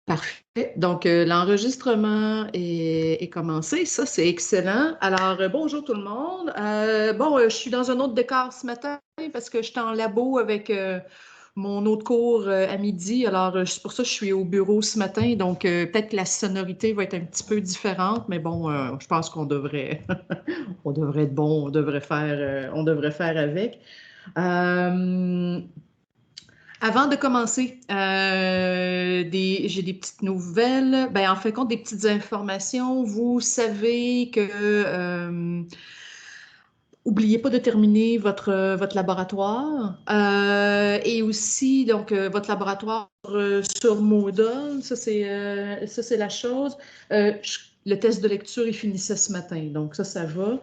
Parfait. Donc, l'enregistrement est commencé. Ça, c'est excellent. Alors, bonjour tout le monde. Je suis dans un autre décor ce matin parce que j'étais en labo avec mon autre cours à midi. Alors, c'est pour ça que je suis au bureau ce matin. Donc, peut-être que la sonorité va être un petit peu différente, mais bon, je pense qu'on devrait, on devrait être bon, on devrait faire avec. Euh, Avant de commencer, j'ai des petites nouvelles. Ben, en fait, compte des petites informations. Vous savez que oubliez pas de terminer votre laboratoire et aussi donc votre laboratoire sur Moodle. Ça c'est la chose. Le test de lecture il finissait ce matin, donc ça va.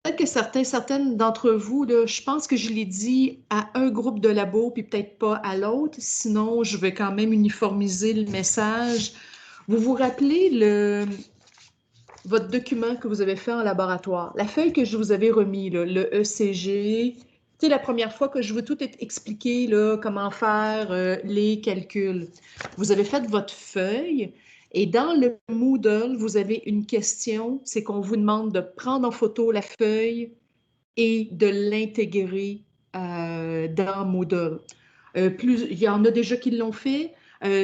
Peut-être que certaines d'entre vous, là, je pense que je l'ai dit à un groupe de labo, puis peut-être pas à l'autre. Sinon, je vais quand même uniformiser le message. Vous vous rappelez votre document que vous avez fait en laboratoire, la feuille que je vous avais remis, là, le ECG, tu sais, la première fois que je veux tout expliquer, là, comment faire les calculs. Vous avez fait votre feuille et dans le Moodle, vous avez une question, c'est qu'on vous demande de prendre en photo la feuille et de l'intégrer dans Moodle. Il y en a déjà qui l'ont fait.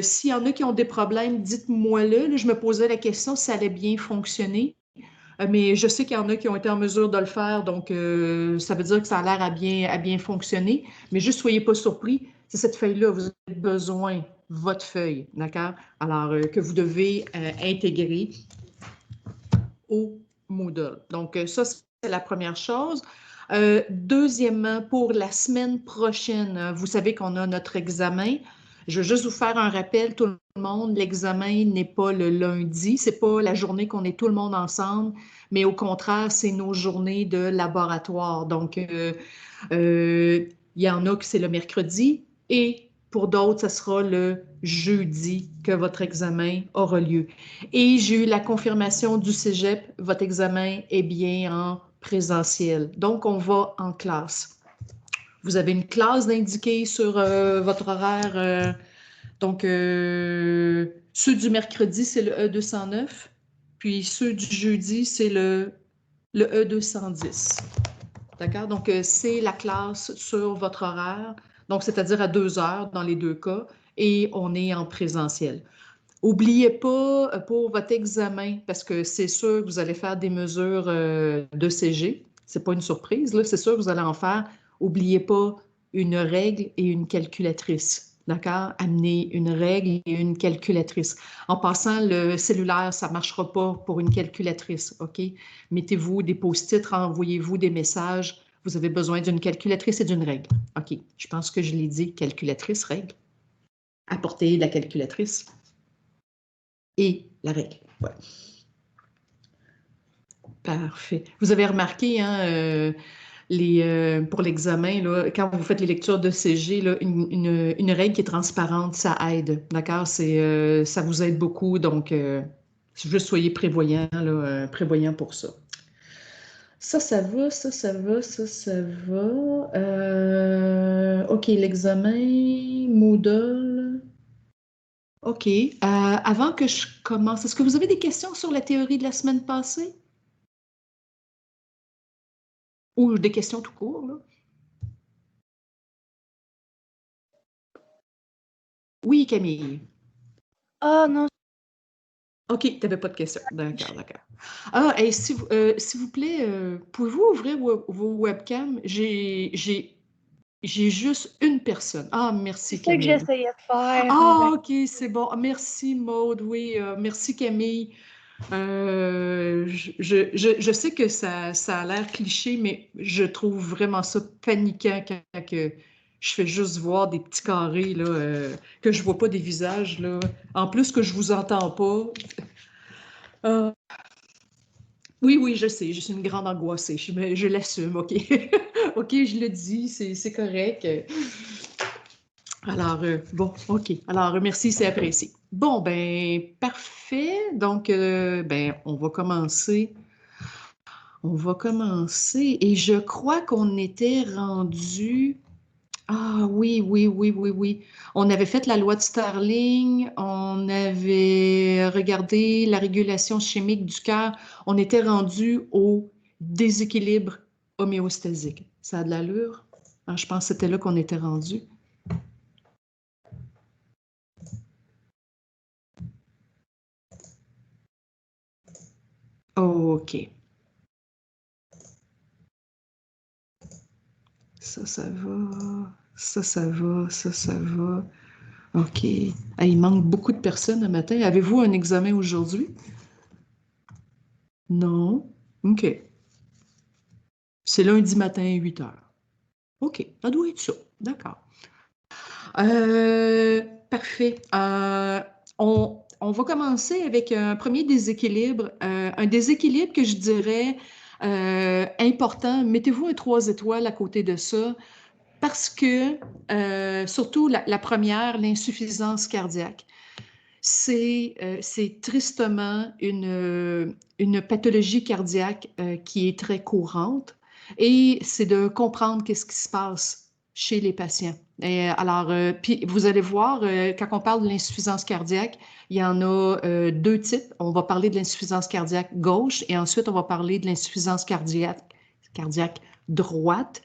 S'il y en a qui ont des problèmes, dites-moi-le. Là, je me posais la question si ça allait bien fonctionner. Mais je sais qu'il y en a qui ont été en mesure de le faire, donc ça veut dire que ça a l'air à bien fonctionner. Mais juste soyez pas surpris, c'est cette feuille-là, vous avez besoin, votre feuille, d'accord? Alors, que vous devez intégrer au Moodle. Donc, ça, c'est la première chose. Deuxièmement, pour la semaine prochaine, vous savez qu'on a notre examen. Je veux juste vous faire un rappel, tout le monde, l'examen n'est pas le lundi, c'est pas la journée qu'on est tout le monde ensemble, mais au contraire, c'est nos journées de laboratoire. Donc, il y en a que c'est le mercredi et pour d'autres, ce sera le jeudi que votre examen aura lieu. Et j'ai eu la confirmation du Cégep, votre examen est bien en présentiel. Donc, on va en classe. Vous avez une classe d'indiquer sur votre horaire. Donc, ceux du mercredi, c'est le E209. Puis ceux du jeudi, c'est le E210. D'accord? Donc, c'est la classe sur votre horaire. Donc, c'est-à-dire à 2 heures dans les deux cas. Et on est en présentiel. N'oubliez pas pour votre examen, parce que c'est sûr que vous allez faire des mesures de CG. Ce n'est pas une surprise, là. C'est sûr que vous allez en faire. N'oubliez pas une règle et une calculatrice. D'accord? Amenez une règle et une calculatrice. En passant, le cellulaire, ça ne marchera pas pour une calculatrice. OK? Mettez-vous des post-it, envoyez-vous des messages. Vous avez besoin d'une calculatrice et d'une règle. OK. Je pense que je l'ai dit, calculatrice, règle. Apportez la calculatrice et la règle. Ouais. Parfait. Vous avez remarqué, hein, pour l'examen, là, quand vous faites les lectures de CG, là, une règle qui est transparente, ça aide. D'accord? Ça vous aide beaucoup. Donc, juste soyez prévoyants, là, prévoyants pour ça. Ça va, ça va, ça va. OK, l'examen, Moodle. OK. Avant que je commence, est-ce que vous avez des questions sur la théorie de la semaine passée? Ou des questions tout court, là? Oui, Camille. Ah non, OK, tu n'avais pas de questions. D'accord, d'accord. Ah, et s'il vous plaît, pouvez-vous ouvrir vos webcams? J'ai juste une personne. Ah, c'est merci, ça que Camille. j'essayais de faire. Ah, OK, c'est bon. Ah, merci, Maude. Oui, merci, Camille. Je sais que ça a l'air cliché, mais je trouve vraiment ça paniquant quand que je fais juste voir des petits carrés, là, que je vois pas des visages, là. En plus que je vous entends pas. Ah, oui, oui, je sais, je suis une grande angoissée. Je l'assume, OK. OK, je le dis, c'est correct. Alors, bon, OK. Alors, merci, c'est apprécié. Bon, ben, parfait. Donc, ben, on va commencer. On va commencer. Et je crois qu'on était rendu Ah oui, oui, oui, oui, oui. On avait fait la loi de Starling, on avait regardé la régulation chimique du cœur. On était rendu au déséquilibre homéostasique. Ça a de l'allure? Ah, je pense que c'était là qu'on était rendu. OK. Ça va. Ça va. Ça va. OK. Ah, il manque beaucoup de personnes le matin. Avez-vous un examen aujourd'hui? Non. OK. C'est lundi matin, 8 heures. OK. Ça doit être ça. D'accord. Parfait. On va commencer avec un premier déséquilibre. Un déséquilibre que je dirais important. Mettez-vous un 3 étoiles à côté de ça parce que, surtout la première, l'insuffisance cardiaque. C'est tristement une pathologie cardiaque qui est très courante et c'est de comprendre qu'est-ce qui se passe chez les patients. Et alors, puis vous allez voir, quand on parle de l'insuffisance cardiaque, il y en a deux types. On va parler de l'insuffisance cardiaque gauche et ensuite on va parler de l'insuffisance cardiaque droite.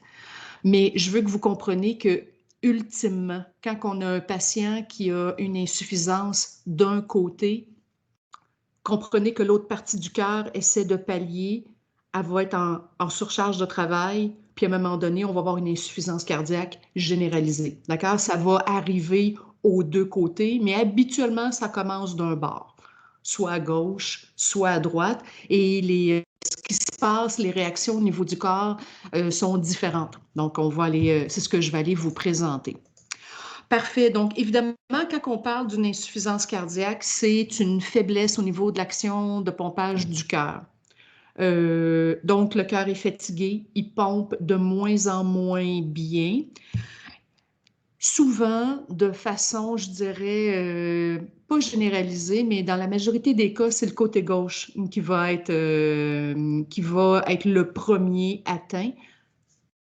Mais je veux que vous compreniez que, ultimement, quand on a un patient qui a une insuffisance d'un côté, comprenez que l'autre partie du cœur essaie de pallier, elle va être en surcharge de travail, puis à un moment donné, on va avoir une insuffisance cardiaque généralisée. D'accord? Ça va arriver aux deux côtés, mais habituellement, ça commence d'un bord, soit à gauche, soit à droite, et ce qui se passe, les réactions au niveau du corps sont différentes. Donc, c'est ce que je vais aller vous présenter. Parfait. Donc, évidemment, quand on parle d'une insuffisance cardiaque, c'est une faiblesse au niveau de l'action de pompage du cœur. Donc, le cœur est fatigué, il pompe de moins en moins bien. Souvent, de façon, je dirais, pas généralisée, mais dans la majorité des cas, c'est le côté gauche qui va être le premier atteint.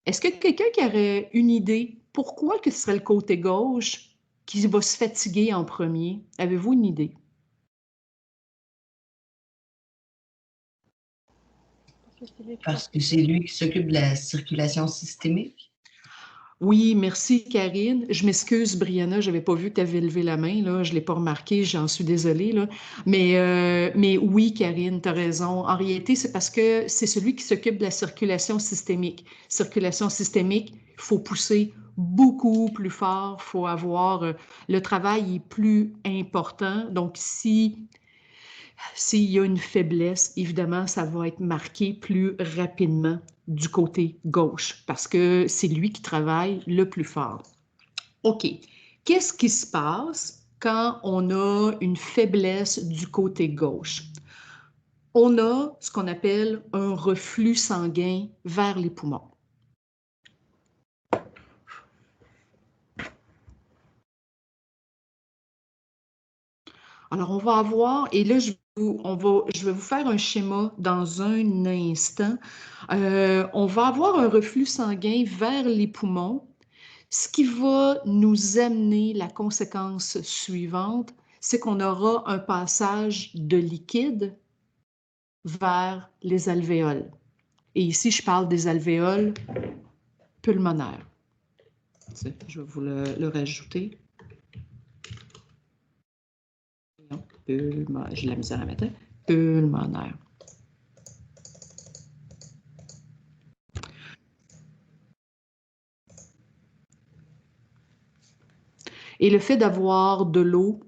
Est-ce que quelqu'un qui aurait une idée pourquoi que ce serait le côté gauche qui va se fatiguer en premier? Avez-vous une idée? Parce que c'est lui qui s'occupe de la circulation systémique. Oui, merci Karine. Je m'excuse, Brianna, je n'avais pas vu que tu avais levé la main, là. Je ne l'ai pas remarqué, j'en suis désolée, là. Mais oui, Karine, tu as raison. En réalité, c'est parce que c'est celui qui s'occupe de la circulation systémique. Circulation systémique, il faut pousser beaucoup plus fort, il faut avoir... le travail est plus important. Donc, s'il y a une faiblesse, évidemment, ça va être marqué plus rapidement du côté gauche parce que c'est lui qui travaille le plus fort. OK. Qu'est-ce qui se passe quand on a une faiblesse du côté gauche? On a ce qu'on appelle un reflux sanguin vers les poumons. Alors, on va avoir, et là, je vais vous faire un schéma dans un instant. On va avoir un reflux sanguin vers les poumons, ce qui va nous amener la conséquence suivante, c'est qu'on aura un passage de liquide vers les alvéoles. Et ici, je parle des alvéoles pulmonaires. Je vais vous le rajouter. J'ai la misère à mettre. Pulmonaire. Et le fait d'avoir de l'eau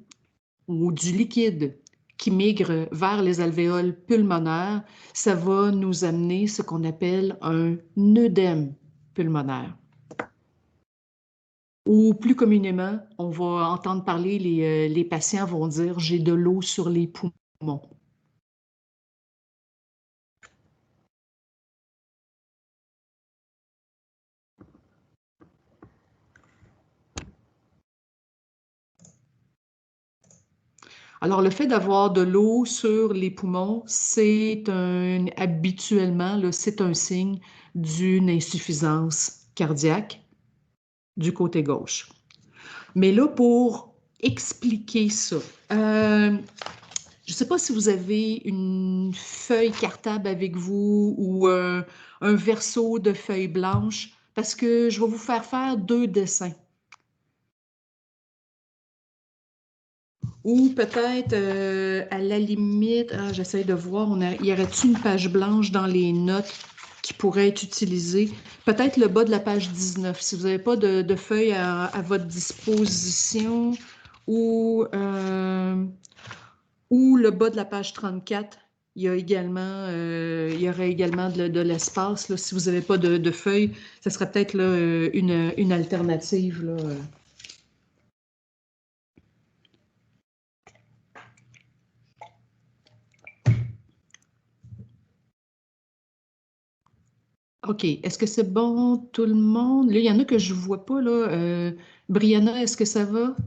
ou du liquide qui migre vers les alvéoles pulmonaires, ça va nous amener ce qu'on appelle un œdème pulmonaire. Ou plus communément, on va entendre parler, les patients vont dire « j'ai de l'eau sur les poumons ». Alors, le fait d'avoir de l'eau sur les poumons, habituellement, c'est un signe d'une insuffisance cardiaque. du côté gauche. Mais là, pour expliquer ça, je ne sais pas si vous avez une feuille cartable avec vous ou un verso de feuilles blanches, parce que je vais vous faire 2 dessins. Ou peut-être, à la limite, j'essaie de voir, y aurait-il une page blanche dans les notes qui pourrait être utilisée? Peut-être le bas de la page 19, si vous n'avez pas de feuille à votre disposition, ou le bas de la page 34. Il y aurait également de l'espace, là. Si vous n'avez pas de feuilles, ce serait peut-être là, une alternative, là. OK. Est-ce que c'est bon, tout le monde? Là, il y en a que je ne vois pas, là. Brianna, est-ce que ça va?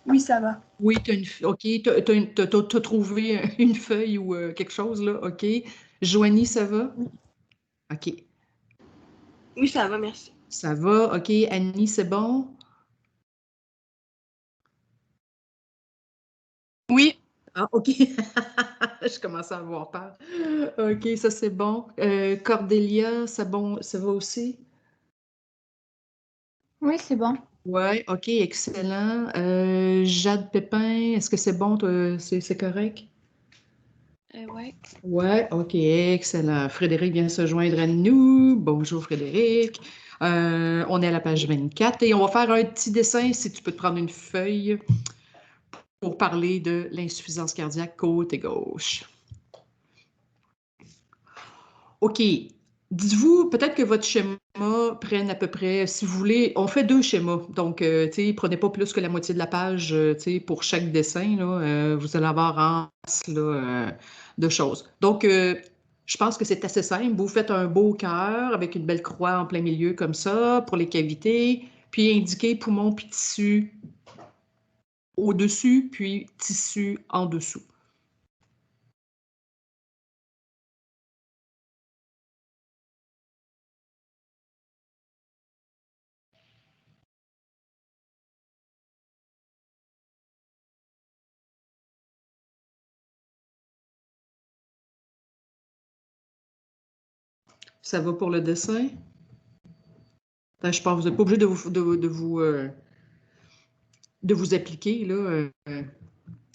Oui, ça va. Oui, OK. T'as trouvé une feuille ou quelque chose, là. OK. Joanie, ça va? Oui. OK. Oui, ça va, merci. Ça va. OK. Annie, c'est bon? Oui. Ah, OK. Je commence à avoir peur. OK, ça, c'est bon. Cordélia, ça va aussi? Oui, c'est bon. Ouais, OK, excellent. Jade Pépin, est-ce que c'est bon, toi? C'est correct? Ouais. Ouais, OK, excellent. Frédéric vient se joindre à nous. Bonjour, Frédéric. On est à la page 24 et on va faire un petit dessin, si tu peux te prendre une feuille pour parler de l'insuffisance cardiaque côté gauche. OK. Dites-vous, peut-être que votre schéma prenne à peu près, si vous voulez, on fait 2 schémas. Donc, tu sais, prenez pas plus que la moitié de la page, tu sais, pour chaque dessin, là. Vous allez avoir en masse, là, de choses. Donc, je pense que c'est assez simple. Vous faites un beau cœur avec une belle croix en plein milieu comme ça pour les cavités, puis indiquez poumon puis tissu au-dessus, puis tissu en dessous. Ça va pour le dessin? Je pense que vous n'êtes pas obligé de vous appliquer, là.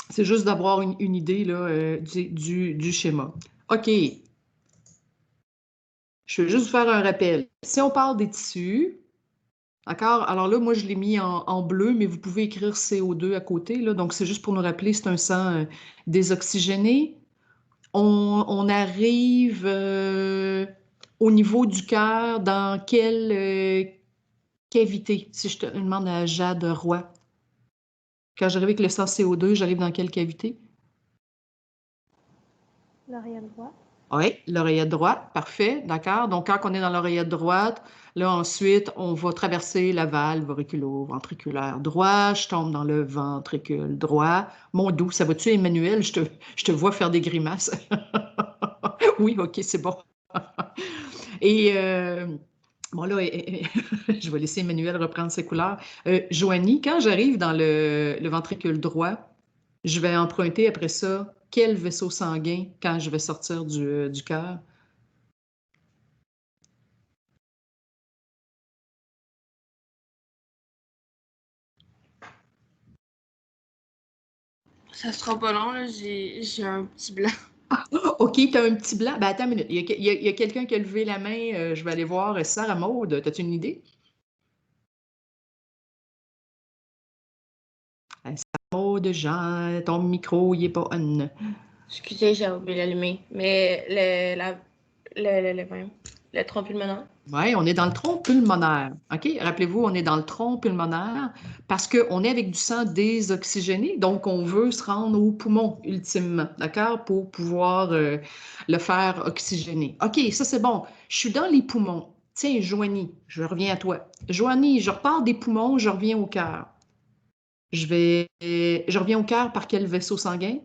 C'est juste d'avoir une idée, là, du schéma. OK. Je vais juste vous faire un rappel. Si on parle des tissus, d'accord? Alors là, moi, je l'ai mis en bleu, mais vous pouvez écrire CO2 à côté, là. Donc, c'est juste pour nous rappeler, c'est un sang désoxygéné. On arrive au niveau du cœur, dans quelle cavité? Si je te demande à Jade Roy. Quand j'arrive avec le sang CO2, j'arrive dans quelle cavité? L'oreillette droite. Oui, l'oreillette droite, parfait, d'accord. Donc, quand on est dans l'oreillette droite, là, ensuite, on va traverser la valve auriculo-ventriculaire droit. Je tombe dans le ventricule droit. Mon doux, ça va-tu, Emmanuel? Je te vois faire des grimaces. Oui, OK, c'est bon. Et, bon, là, je vais laisser Emmanuel reprendre ses couleurs. Joanie, quand j'arrive dans le ventricule droit, je vais emprunter après ça quel vaisseau sanguin quand je vais sortir du cœur? Ça sera pas long, là. J'ai un petit blanc. OK, tu as un petit blanc. Ben, attends une minute. Il y a quelqu'un qui a levé la main. Je vais aller voir. Sarah Maud, as-tu une idée? Sarah Maud, Jean, ton micro, il n'est pas on. Excusez, j'ai oublié l'allumer. Mais le tronc pulmonaire. Oui, on est dans le tronc pulmonaire. OK? Rappelez-vous, on est dans le tronc pulmonaire parce qu'on est avec du sang désoxygéné, donc on veut se rendre au poumon ultimement, d'accord? Pour pouvoir le faire oxygéner. OK, ça c'est bon. Je suis dans les poumons. Tiens, Joanie, je reviens à toi. Joanie, je repars des poumons, je reviens au cœur. Je reviens au cœur par quel vaisseau sanguin?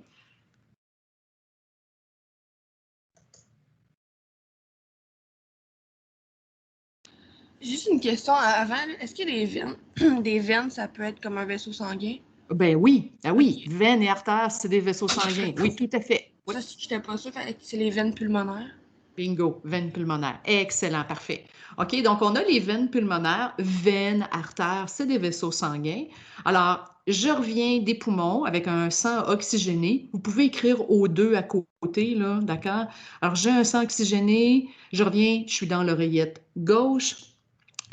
Juste une question avant. Est-ce que les veines, des veines, ça peut être comme un vaisseau sanguin? Ben oui, ah oui, veines et artères, c'est des vaisseaux sanguins. Oui, tout à fait. Oui. Ça, si je n'étais pas sûre, fallait que c'est les veines pulmonaires. Bingo, veines pulmonaires. Excellent, parfait. OK, donc on a les veines pulmonaires, veines, artères, c'est des vaisseaux sanguins. Alors, je reviens des poumons avec un sang oxygéné. Vous pouvez écrire O2 à côté, là, d'accord? Alors, j'ai un sang oxygéné, je reviens, je suis dans l'oreillette gauche,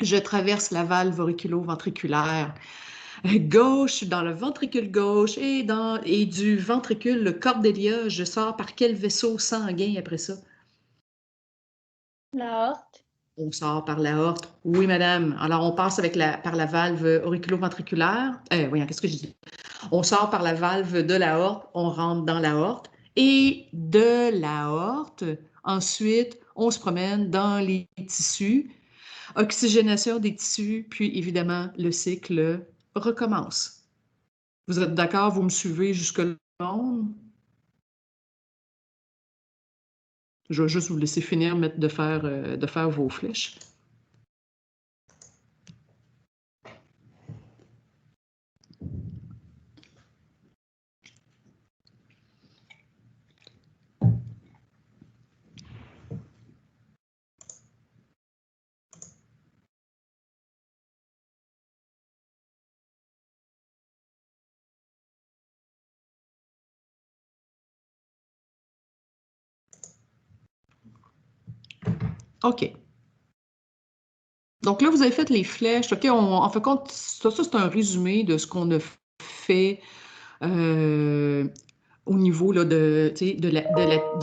je traverse la valve auriculo-ventriculaire gauche, dans le ventricule gauche et du ventricule, le cordélia, je sors par quel vaisseau sanguin après ça? L'aorte. On sort par l'aorte. Oui, madame. Alors, on passe par la valve auriculo-ventriculaire. Voyons, qu'est-ce que je dis? On sort par la valve de l'aorte, on rentre dans l'aorte. Et de l'aorte, ensuite, on se promène dans les tissus. Oxygénation des tissus, puis évidemment, le cycle recommence. Vous êtes d'accord? Vous me suivez jusque-là? Je vais juste vous laisser finir de faire vos flèches. OK. Donc là, vous avez fait les flèches. OK, en fait, compte, ça c'est un résumé de ce qu'on a fait au niveau là, de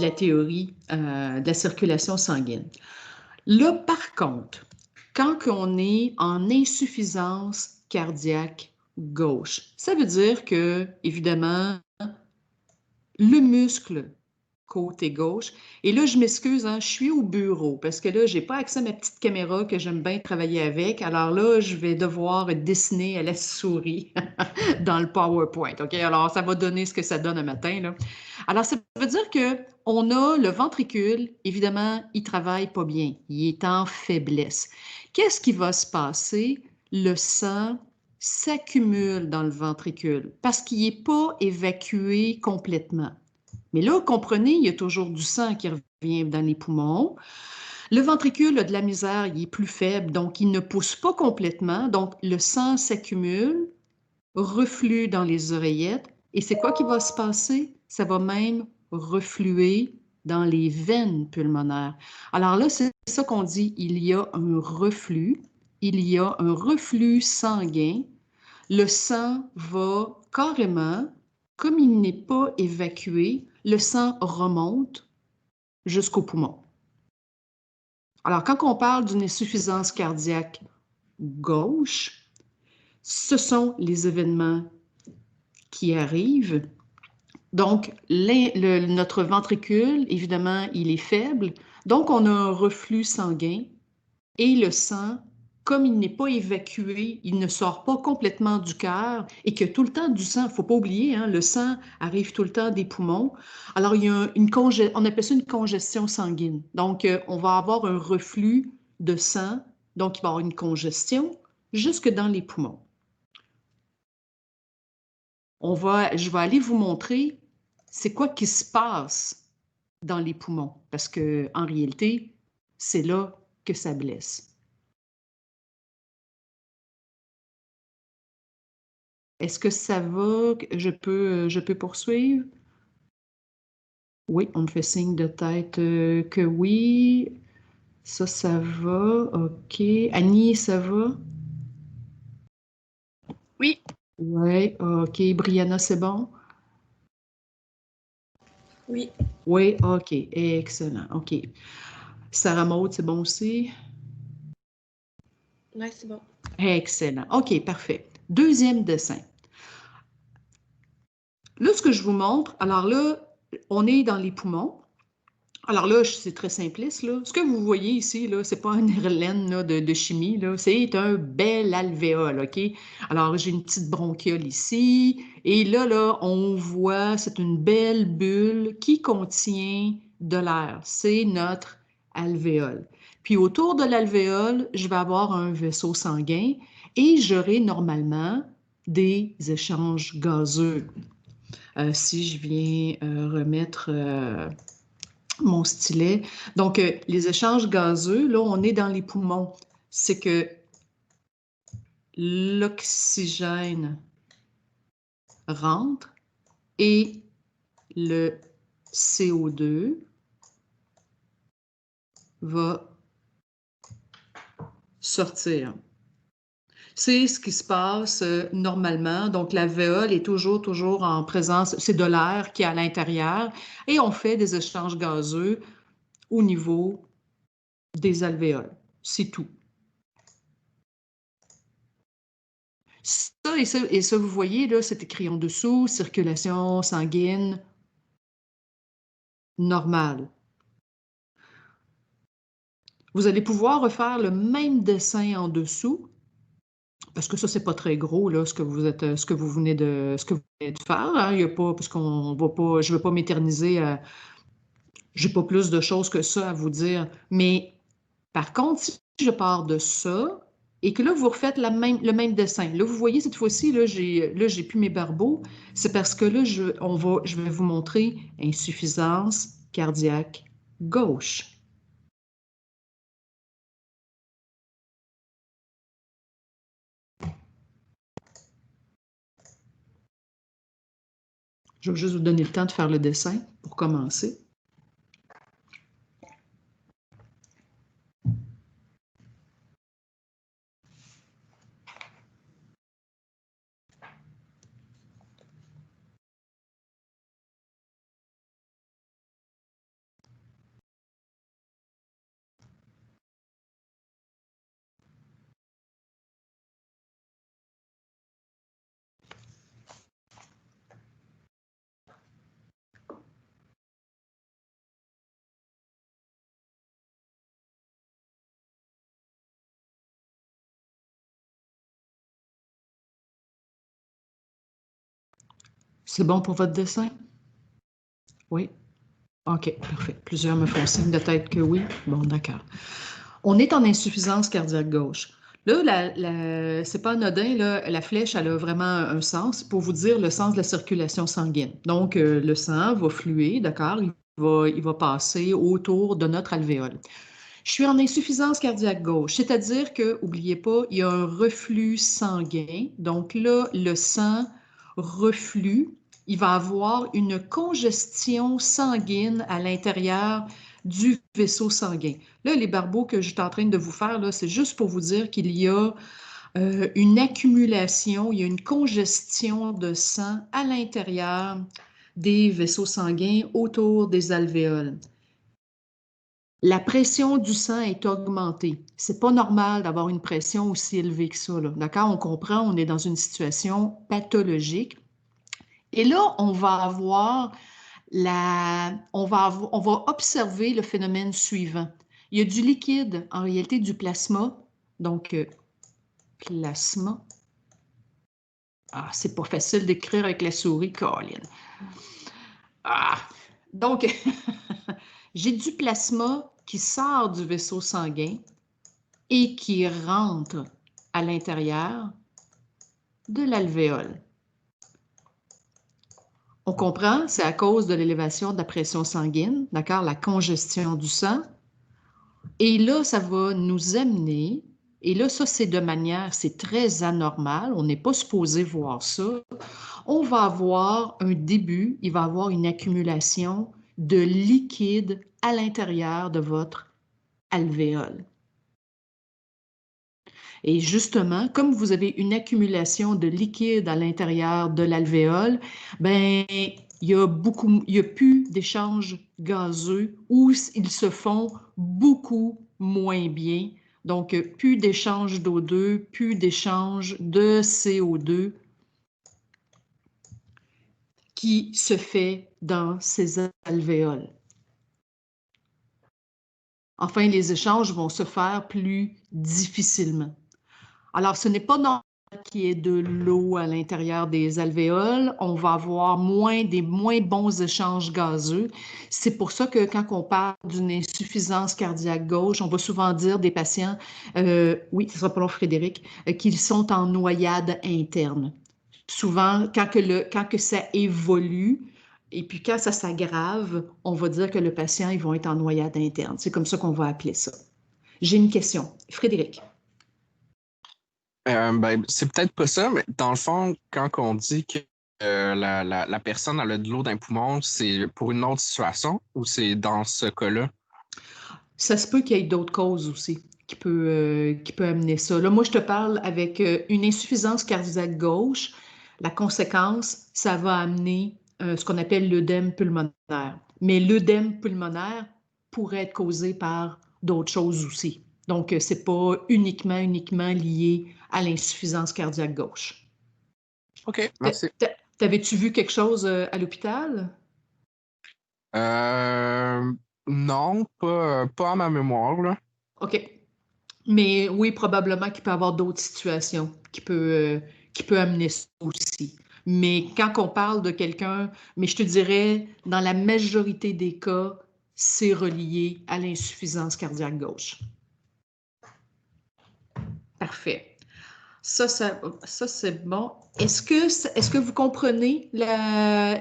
la théorie de la circulation sanguine. Là, par contre, quand on est en insuffisance cardiaque gauche, ça veut dire que, évidemment, le muscle côté gauche. Et là, je m'excuse, hein, je suis au bureau parce que là, je n'ai pas accès à ma petite caméra que j'aime bien travailler avec. Alors là, je vais devoir dessiner à la souris dans le PowerPoint. OK? Alors, ça va donner ce que ça donne un matin, là. Alors, ça veut dire qu'on a le ventricule, évidemment, il ne travaille pas bien. Il est en faiblesse. Qu'est-ce qui va se passer? Le sang s'accumule dans le ventricule parce qu'il n'est pas évacué complètement. Mais là, comprenez, il y a toujours du sang qui revient dans les poumons. Le ventricule a de la misère, il est plus faible, donc il ne pousse pas complètement. Donc, le sang s'accumule, reflue dans les oreillettes. Et c'est quoi qui va se passer? Ça va même refluer dans les veines pulmonaires. Alors là, c'est ça qu'on dit, il y a un reflux, il y a un reflux sanguin. Le sang va carrément, comme il n'est pas évacué, le sang remonte jusqu'au poumon. Alors, quand on parle d'une insuffisance cardiaque gauche, ce sont les événements qui arrivent. Donc, notre ventricule, évidemment, il est faible. Donc, on a un reflux sanguin et le sang, comme il n'est pas évacué, il ne sort pas complètement du cœur et qu'il y a tout le temps du sang. Il ne faut pas oublier, hein, le sang arrive tout le temps des poumons. Alors, il y a on appelle ça une congestion sanguine. Donc, on va avoir un reflux de sang. Donc, il va y avoir une congestion jusque dans les poumons. Je vais aller vous montrer c'est quoi qui se passe dans les poumons parce qu'en réalité, c'est là que ça blesse. Est-ce que ça va? Je peux poursuivre? Oui, on me fait signe de tête que oui. Ça va. OK. Annie, ça va? Oui. Oui, OK. Brianna, c'est bon? Oui. Oui, OK. Excellent. OK. Sarah Maud, c'est bon aussi? Oui, c'est bon. Excellent. OK, parfait. Deuxième dessin. Là, ce que je vous montre, alors là, on est dans les poumons. Alors là, c'est très simpliste, là. Ce que vous voyez ici, là, c'est pas une Irlène là, de chimie, là. C'est un bel alvéole, OK? Alors, j'ai une petite bronchiole ici. Et là, on voit, c'est une belle bulle qui contient de l'air. C'est notre alvéole. Puis autour de l'alvéole, je vais avoir un vaisseau sanguin et j'aurai normalement des échanges gazeux. Si je viens remettre mon stylet. Donc, les échanges gazeux, là, on est dans les poumons. C'est que l'oxygène rentre et le CO2 va sortir. C'est ce qui se passe normalement. Donc, l'alvéole est toujours en présence, c'est de l'air qui est à l'intérieur et on fait des échanges gazeux au niveau des alvéoles. C'est tout. Ça, vous voyez, là, c'est écrit en dessous, circulation sanguine normale. Vous allez pouvoir refaire le même dessin en dessous, parce que ça, c'est pas très gros, là, ce que vous venez de faire. Hein. Il y a pas, parce qu'on va pas, je ne veux pas m'éterniser. J'ai pas plus de choses que ça à vous dire. Mais par contre, si je pars de ça, et que là, vous refaites le même dessin. Là, vous voyez, cette fois-ci, là, j'ai plus mes barbeaux. C'est parce que là, je vais vous montrer insuffisance cardiaque gauche. Je vais juste vous donner le temps de faire le dessin pour commencer. C'est bon pour votre dessin? Oui? OK, parfait. Plusieurs me font signe de tête que oui. Bon, d'accord. On est en insuffisance cardiaque gauche. Là, c'est pas anodin, là, la flèche, elle a vraiment un sens pour vous dire le sens de la circulation sanguine. Donc, le sang va fluer, d'accord? Il va passer autour de notre alvéole. Je suis en insuffisance cardiaque gauche, c'est-à-dire que, n'oubliez pas, il y a un reflux sanguin. Donc là, le sang reflue. Il va avoir une congestion sanguine à l'intérieur du vaisseau sanguin. Là, les barbeaux que je suis en train de vous faire, là, c'est juste pour vous dire qu'il y a une accumulation, il y a une congestion de sang à l'intérieur des vaisseaux sanguins autour des alvéoles. La pression du sang est augmentée. C'est pas normal d'avoir une pression aussi élevée que ça, là. D'accord? On comprend, on est dans une situation pathologique. Et là, on va observer le phénomène suivant. Il y a du liquide, en réalité du plasma. Donc, plasma. Ah, c'est pas facile d'écrire avec la souris, Colin. Ah! Donc, j'ai du plasma qui sort du vaisseau sanguin et qui rentre à l'intérieur de l'alvéole. On comprend, c'est à cause de l'élévation de la pression sanguine, d'accord, la congestion du sang. Et là, ça va nous amener, et là, ça, c'est de manière, c'est très anormal, on n'est pas supposé voir ça. On va avoir un début, il va y avoir une accumulation de liquide à l'intérieur de votre alvéole. Et justement, comme vous avez une accumulation de liquide à l'intérieur de l'alvéole, ben, il y a plus d'échanges gazeux ou ils se font beaucoup moins bien. Donc, plus d'échanges d'O2, plus d'échanges de CO2 qui se fait dans ces alvéoles. Enfin, les échanges vont se faire plus difficilement. Alors, ce n'est pas qui est de l'eau à l'intérieur des alvéoles, on va avoir des moins bons échanges gazeux. C'est pour ça que quand on parle d'une insuffisance cardiaque gauche, on va souvent dire des patients, oui, ce sera pas long Frédéric, qu'ils sont en noyade interne. Souvent, quand que ça évolue, et puis quand ça s'aggrave, on va dire que le patient, ils vont être en noyade interne. C'est comme ça qu'on va appeler ça. J'ai une question. Frédéric. C'est peut-être pas ça, mais dans le fond, quand on dit que la personne elle a de l'eau dans les poumons, c'est pour une autre situation ou c'est dans ce cas-là? Ça se peut qu'il y ait d'autres causes aussi qui peut amener ça. Là, moi, je te parle avec une insuffisance cardiaque gauche. La conséquence, ça va amener ce qu'on appelle l'œdème pulmonaire. Mais l'œdème pulmonaire pourrait être causé par d'autres choses aussi. Donc, c'est pas uniquement lié à l'insuffisance cardiaque gauche. OK, merci. T'avais-tu vu quelque chose à l'hôpital? Non, pas à ma mémoire, là. OK. Mais oui, probablement qu'il peut y avoir d'autres situations qui peut amener ça aussi. Mais quand on parle de quelqu'un, mais je te dirais, dans la majorité des cas, c'est relié à l'insuffisance cardiaque gauche. Parfait. Ça c'est bon. Est-ce que vous comprenez la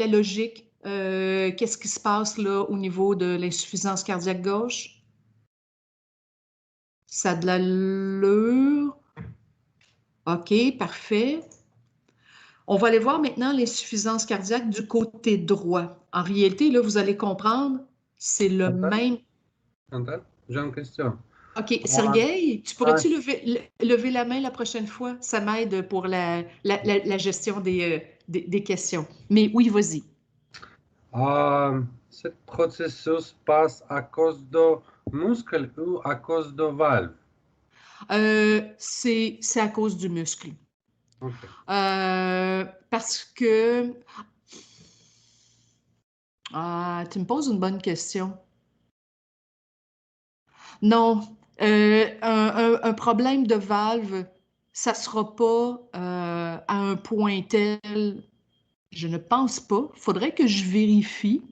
logique? Qu'est-ce qui se passe là au niveau de l'insuffisance cardiaque gauche? Ça a de l'allure. OK, parfait. On va aller voir maintenant l'insuffisance cardiaque du côté droit. En réalité, là, vous allez comprendre, c'est le même. Chantal, j'ai une question. OK, Sergueï, tu pourrais-tu lever la main la prochaine fois? Ça m'aide pour la gestion des questions. Mais oui, vas-y. Ce processus passe à cause de muscles ou à cause de valves? C'est à cause du muscle. Okay. Parce que... tu me poses une bonne question. Non, un problème de valve, ça ne sera pas à un point tel, je ne pense pas. Il faudrait que je vérifie,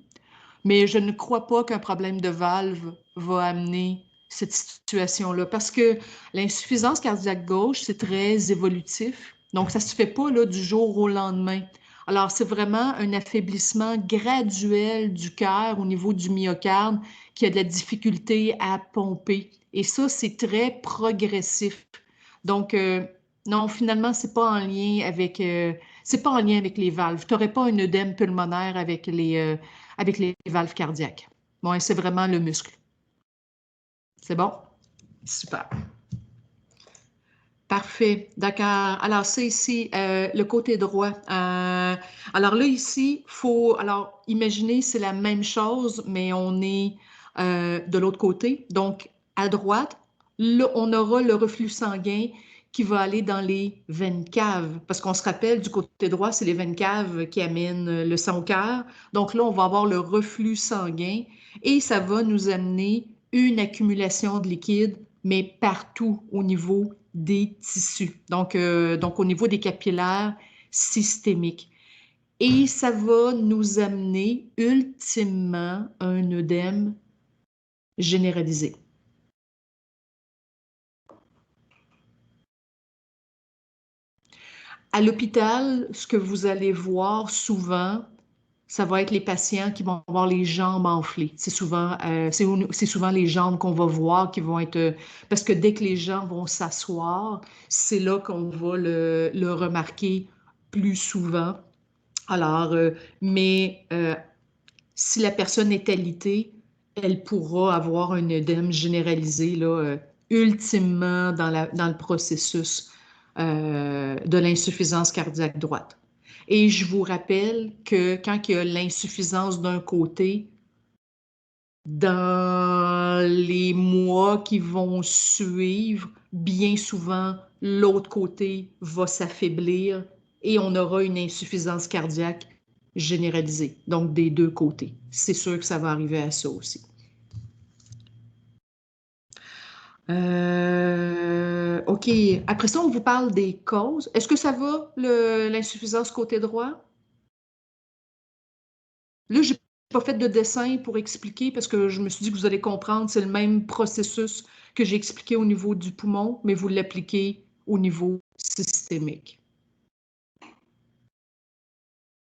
mais je ne crois pas qu'un problème de valve va amener cette situation-là parce que l'insuffisance cardiaque gauche, c'est très évolutif. Donc, ça ne se fait pas là, du jour au lendemain. Alors, c'est vraiment un affaiblissement graduel du cœur au niveau du myocarde qui a de la difficulté à pomper. Et ça, c'est très progressif. Donc, non, finalement, c'est pas en lien avec, c'est pas en lien avec les valves. Tu n'aurais pas un œdème pulmonaire avec les valves cardiaques. Bon, c'est vraiment le muscle. C'est bon? Super. Parfait, d'accord. Alors, c'est ici le côté droit. Alors là, ici, alors, imaginez, c'est la même chose, mais on est de l'autre côté. Donc, à droite, là, on aura le reflux sanguin qui va aller dans les veines caves. Parce qu'on se rappelle, du côté droit, c'est les veines caves qui amènent le sang au cœur. Donc là, on va avoir le reflux sanguin et ça va nous amener une accumulation de liquide, mais partout au niveau des tissus, donc au niveau des capillaires systémiques. Et ça va nous amener ultimement un œdème généralisé. À l'hôpital, ce que vous allez voir souvent, ça va être les patients qui vont avoir les jambes enflées. C'est souvent les jambes qu'on va voir qui vont être... parce que dès que les gens vont s'asseoir, c'est là qu'on va le remarquer plus souvent. Alors, si la personne est alitée, elle pourra avoir un œdème généralisé, là, ultimement dans le processus de l'insuffisance cardiaque droite. Et je vous rappelle que quand il y a l'insuffisance d'un côté, dans les mois qui vont suivre, bien souvent, l'autre côté va s'affaiblir et on aura une insuffisance cardiaque généralisée, donc des deux côtés. C'est sûr que ça va arriver à ça aussi. OK. Après ça, on vous parle des causes. Est-ce que ça va, l'insuffisance côté droit? Là, je n'ai pas fait de dessin pour expliquer parce que je me suis dit que vous allez comprendre. C'est le même processus que j'ai expliqué au niveau du poumon, mais vous l'appliquez au niveau systémique.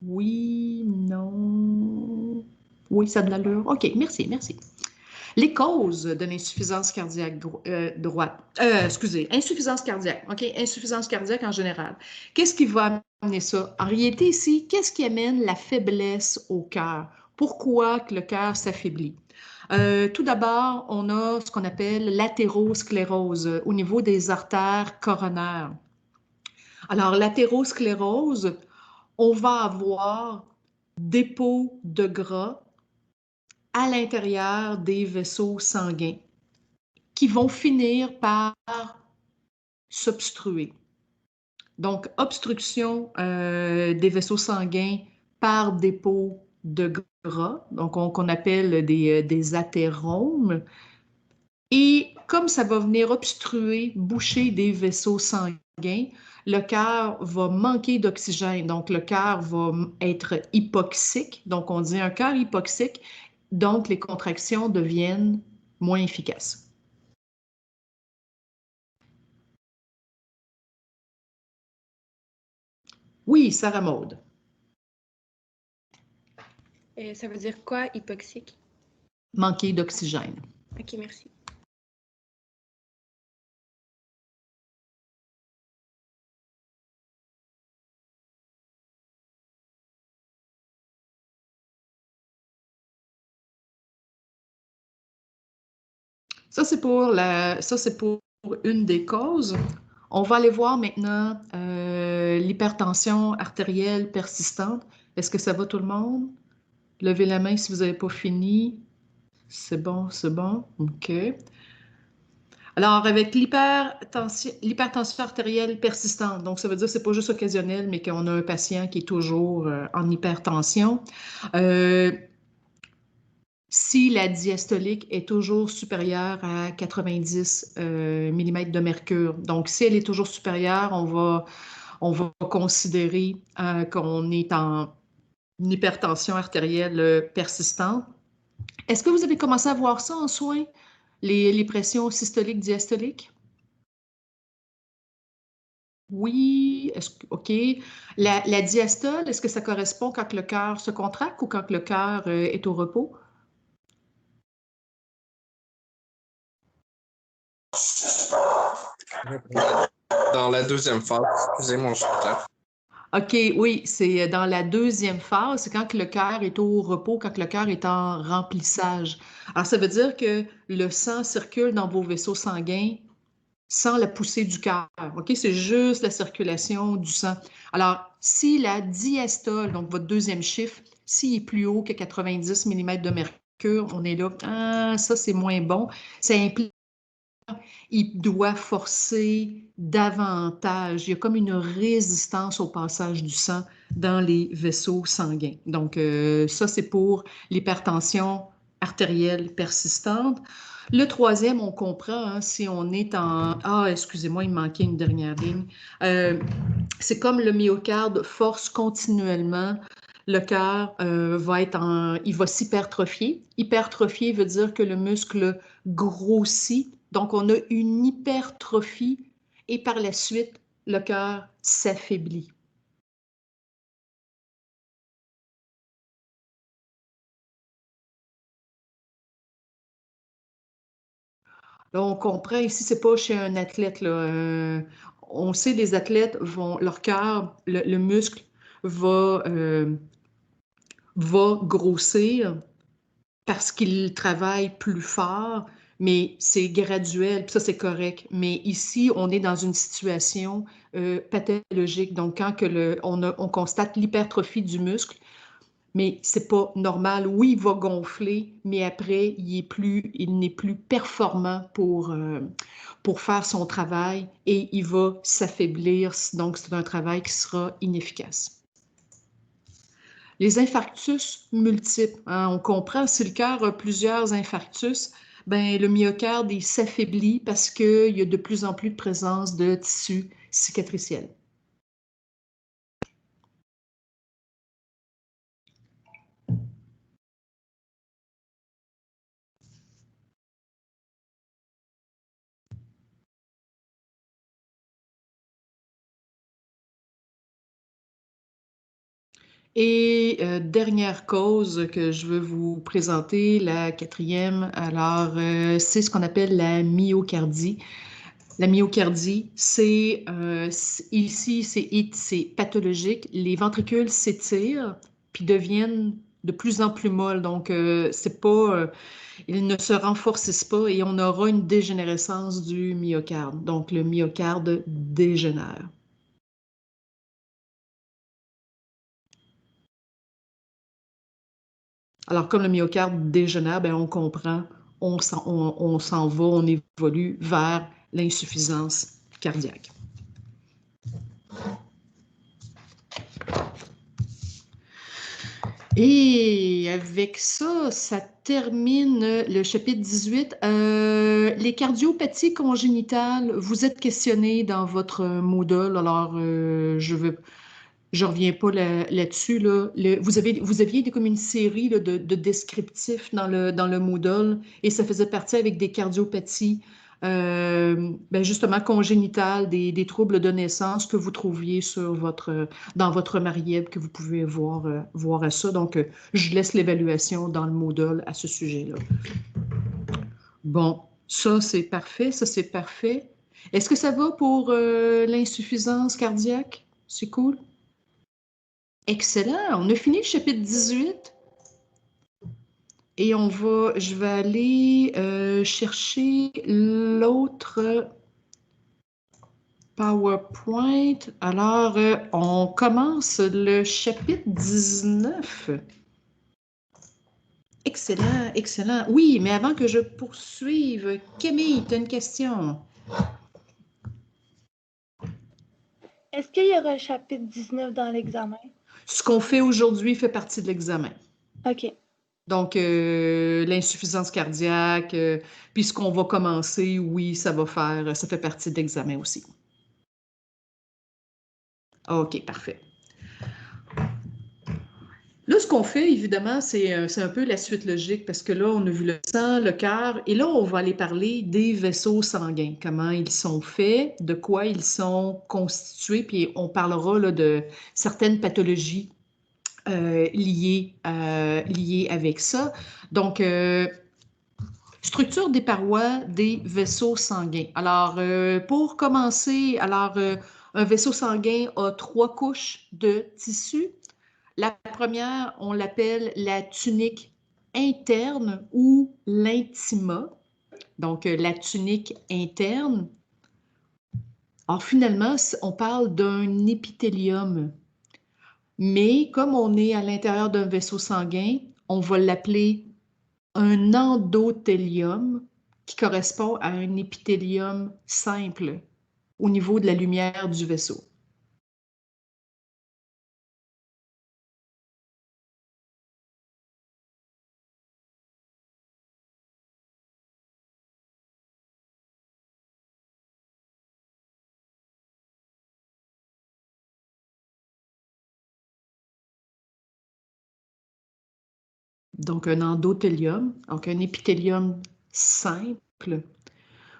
Oui, non. Oui, ça a de l'allure. OK, merci, merci. Les causes de l'insuffisance cardiaque droite. Excusez, insuffisance cardiaque. OK, insuffisance cardiaque en général. Qu'est-ce qui va amener ça? En réalité, ici, qu'est-ce qui amène la faiblesse au cœur? Pourquoi que le cœur s'affaiblit? Tout d'abord, on a ce qu'on appelle l'athérosclérose au niveau des artères coronaires. Alors, l'athérosclérose, on va avoir dépôt de gras à l'intérieur des vaisseaux sanguins qui vont finir par s'obstruer. Donc, obstruction des vaisseaux sanguins par dépôt de gras, donc qu'on appelle des athéromes. Et comme ça va venir obstruer, boucher des vaisseaux sanguins, le cœur va manquer d'oxygène. Donc, le cœur va être hypoxique. Donc, on dit un cœur hypoxique. Donc, les contractions deviennent moins efficaces. Oui, Sarah Maud. Ça veut dire quoi, hypoxique? Manquer d'oxygène. OK, merci. Ça, c'est pour une des causes. On va aller voir maintenant l'hypertension artérielle persistante. Est-ce que ça va tout le monde? Levez la main si vous n'avez pas fini. C'est bon, c'est bon. OK. Alors, avec l'hypertension artérielle persistante, donc ça veut dire que ce n'est pas juste occasionnel, mais qu'on a un patient qui est toujours en hypertension. Si la diastolique est toujours supérieure à 90 mm de mercure, donc si elle est toujours supérieure, on va considérer qu'on est en hypertension artérielle persistante. Est-ce que vous avez commencé à voir ça en soins, les pressions systoliques, diastoliques? Oui, OK. La diastole, est-ce que ça correspond quand le cœur se contracte ou quand le cœur est au repos? Dans la deuxième phase, excusez-moi, cher. OK, oui, c'est dans la deuxième phase, c'est quand le cœur est au repos, quand le cœur est en remplissage. Alors, ça veut dire que le sang circule dans vos vaisseaux sanguins sans la poussée du cœur. OK, c'est juste la circulation du sang. Alors, si la diastole, donc votre deuxième chiffre, s'il est plus haut que 90 mm de mercure, on est là, ah, ça c'est moins bon. Ça implique il doit forcer davantage. Il y a comme une résistance au passage du sang dans les vaisseaux sanguins. Donc, ça, c'est pour l'hypertension artérielle persistante. Le troisième, on comprend, hein, si on est en... Ah, excusez-moi, il me manquait une dernière ligne. C'est comme le myocarde force continuellement. Le cœur il va s'hypertrophier. Hypertrophier veut dire que le muscle grossit. Donc, on a une hypertrophie et par la suite, le cœur s'affaiblit. Là, on comprend ici, c'est pas chez un athlète. Là, on sait les athlètes leur cœur, le muscle va grossir parce qu'ils travaillent plus fort, mais c'est graduel, puis ça, c'est correct. Mais ici, on est dans une situation pathologique. Donc, quand on constate l'hypertrophie du muscle, mais c'est pas normal. Oui, il va gonfler, mais après, il n'est plus performant pour faire son travail et il va s'affaiblir. Donc, c'est un travail qui sera inefficace. Les infarctus multiples, hein, on comprend si le cœur a plusieurs infarctus, ben, le myocarde il s'affaiblit parce qu'il y a de plus en plus de présence de tissu cicatriciel. Et dernière cause que je veux vous présenter, la quatrième, alors c'est ce qu'on appelle la myocardie. La myocardie, ici, c'est pathologique. Les ventricules s'étirent puis deviennent de plus en plus molles. Donc, c'est pas, ils ne se renforcent pas et on aura une dégénérescence du myocarde. Donc, le myocarde dégénère. Alors, comme le myocarde dégénère, ben, on comprend, on s'en va, on évolue vers l'insuffisance cardiaque. Et avec ça, ça termine le chapitre 18. Les cardiopathies congénitales, vous êtes questionné dans votre Moodle, alors je reviens pas là-dessus. Là. Vous aviez comme une série là, de descriptifs dans le Moodle et ça faisait partie avec des cardiopathies ben justement congénitales, des troubles de naissance que vous trouviez dans votre Marieb, que vous pouvez voir à ça. Donc, je laisse l'évaluation dans le Moodle à ce sujet-là. Bon, ça c'est parfait, ça c'est parfait. Est-ce que ça va pour l'insuffisance cardiaque? C'est cool? Excellent, on a fini le chapitre 18 et je vais aller chercher l'autre PowerPoint. Alors, on commence le chapitre 19. Excellent, excellent. Oui, mais avant que je poursuive, Camille, tu as une question? Est-ce qu'il y aura un chapitre 19 dans l'examen? Ce qu'on fait aujourd'hui fait partie de l'examen. OK. Donc, l'insuffisance cardiaque, puis ce qu'on va commencer, oui, ça fait partie de l'examen aussi. OK, parfait. Là, ce qu'on fait, évidemment, c'est un peu la suite logique parce que là, on a vu le sang, le cœur, et là, on va aller parler des vaisseaux sanguins, comment ils sont faits, de quoi ils sont constitués, puis on parlera là, de certaines pathologies liées avec ça. Donc, structure des parois des vaisseaux sanguins. Alors, pour commencer, un vaisseau sanguin a 3 couches de tissu. La première, on l'appelle la tunique interne ou l'intima. Donc, la tunique interne. Alors, finalement, on parle d'un épithélium. Mais comme on est à l'intérieur d'un vaisseau sanguin, on va l'appeler un endothélium qui correspond à un épithélium simple au niveau de la lumière du vaisseau. Donc, un endothélium, donc un épithélium simple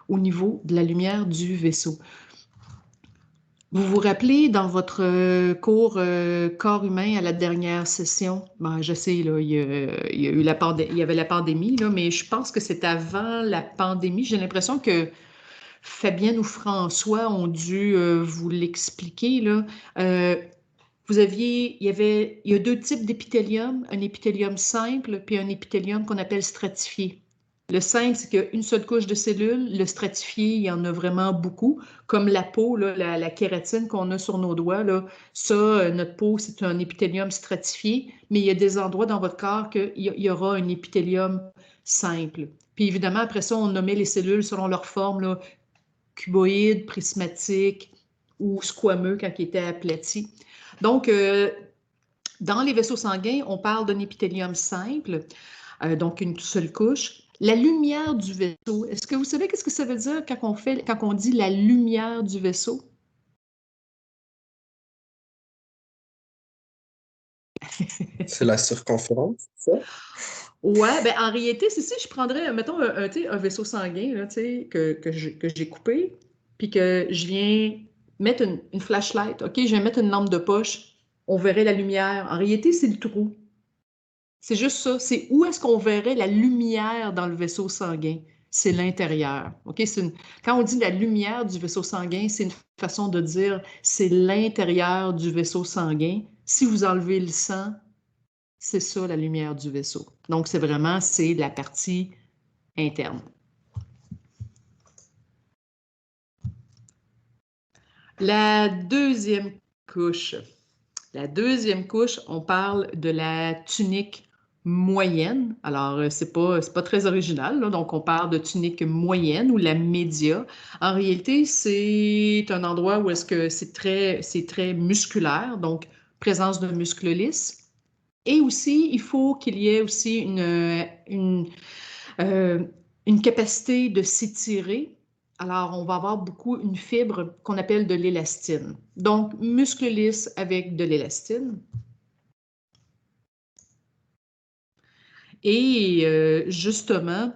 au niveau de la lumière du vaisseau. Vous vous rappelez dans votre cours corps humain à la dernière session, ben, je sais, là, il y avait la pandémie, là, mais je pense que c'est avant la pandémie. J'ai l'impression que Fabienne ou François ont dû vous l'expliquer, là. Il y a 2 types d'épithélium, un épithélium simple puis un épithélium qu'on appelle stratifié. Le simple, c'est qu'il y a une seule couche de cellules. Le stratifié, il y en a vraiment beaucoup. Comme la peau, là, la kératine qu'on a sur nos doigts, là, ça, notre peau, c'est un épithélium stratifié, mais il y a des endroits dans votre corps qu'il y aura un épithélium simple. Puis évidemment, après ça, on nommait les cellules selon leur forme, là, cuboïdes, prismatiques ou squameux quand ils étaient aplatis. Donc, dans les vaisseaux sanguins, on parle d'un épithélium simple, donc une seule couche. La lumière du vaisseau. Est-ce que vous savez qu'est-ce que ça veut dire quand on dit la lumière du vaisseau? C'est la circonférence, c'est ça? Ouais, ben en réalité, c'est si je prendrais, mettons, un vaisseau sanguin là, que j'ai coupé, puis que je viens mettre une flashlight, OK, je viens mettre une lampe de poche, on verrait la lumière. En réalité, c'est le trou. C'est juste ça. C'est où est-ce qu'on verrait la lumière dans le vaisseau sanguin? C'est l'intérieur. OK? Quand on dit la lumière du vaisseau sanguin, c'est une façon de dire c'est l'intérieur du vaisseau sanguin. Si vous enlevez le sang, c'est ça la lumière du vaisseau. Donc, c'est la partie interne. La deuxième couche. La deuxième couche, on parle de la tunique moyenne. Alors, c'est pas très original, là. Donc, on parle de tunique moyenne ou la média. En réalité, c'est un endroit où est-ce que c'est très musculaire, donc présence de muscles lisses. Et aussi, il faut qu'il y ait aussi une capacité de s'étirer. Alors, on va avoir beaucoup une fibre qu'on appelle de l'élastine. Donc, muscle lisse avec de l'élastine. Et justement,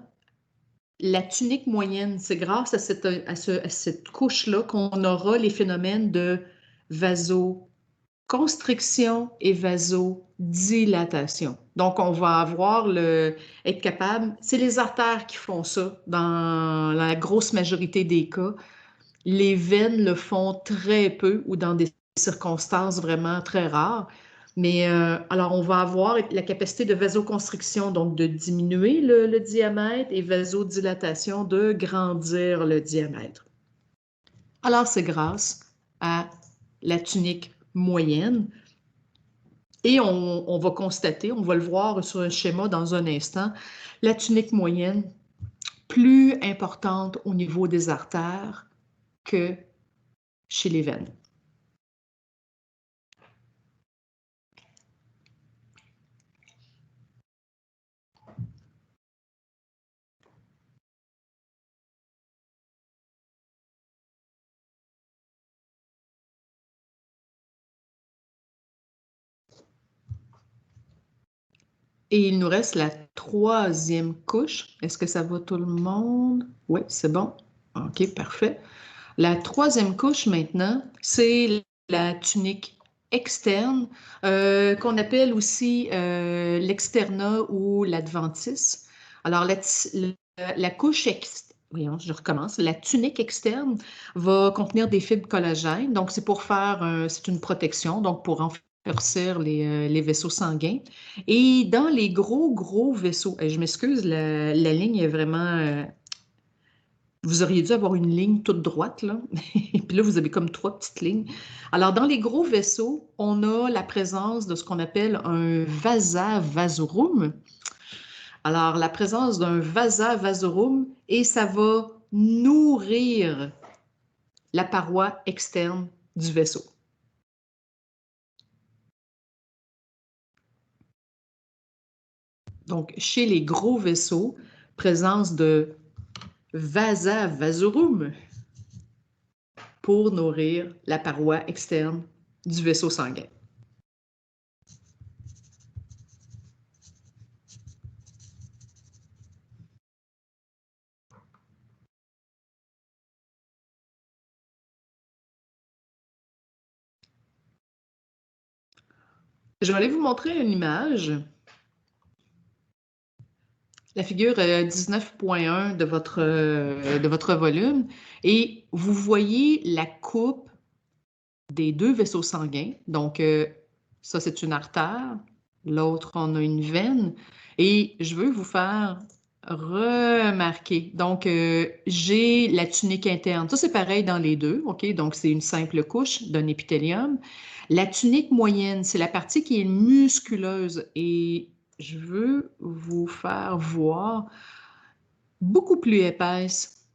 la tunique moyenne, c'est grâce à cette couche-là qu'on aura les phénomènes de vasoconstriction et vasodilatation. Donc, on va être capable, c'est les artères qui font ça dans la grosse majorité des cas. Les veines le font très peu ou dans des circonstances vraiment très rares. Mais alors, on va avoir la capacité de vasoconstriction, donc de diminuer le diamètre, et vasodilatation, de grandir le diamètre. Alors, c'est grâce à la tunique moyenne. Et on va constater, on va le voir sur un schéma dans un instant, la tunique moyenne plus importante au niveau des artères que chez les veines. Et il nous reste la troisième couche. Est-ce que ça va tout le monde? Oui, c'est bon. OK, parfait. La troisième couche maintenant, c'est la tunique externe, qu'on appelle aussi l'externa ou l'adventice. Alors, la couche externe, voyons, je recommence. La tunique externe va contenir des fibres collagènes. Donc, c'est pour c'est une protection, donc pour renforcer les vaisseaux sanguins. Et dans les gros vaisseaux, et je m'excuse, la ligne est vraiment... vous auriez dû avoir une ligne toute droite, là. Et puis là, vous avez comme 3 petites lignes. Alors, dans les gros vaisseaux, on a la présence de ce qu'on appelle un vasa vasorum. Alors, la présence d'un vasa vasorum, et ça va nourrir la paroi externe du vaisseau. Donc, chez les gros vaisseaux, présence de vasa vasorum pour nourrir la paroi externe du vaisseau sanguin. Je vais aller vous montrer une image. La figure 19.1 de votre volume. Et vous voyez la coupe des 2 vaisseaux sanguins. Donc, ça, c'est une artère. L'autre, on a une veine. Et je veux vous faire remarquer. Donc, j'ai la tunique interne. Ça, c'est pareil dans les deux. OK? Donc, c'est une simple couche d'un épithélium. La tunique moyenne, c'est la partie qui est musculeuse. Et je veux vous faire voir beaucoup plus épaisse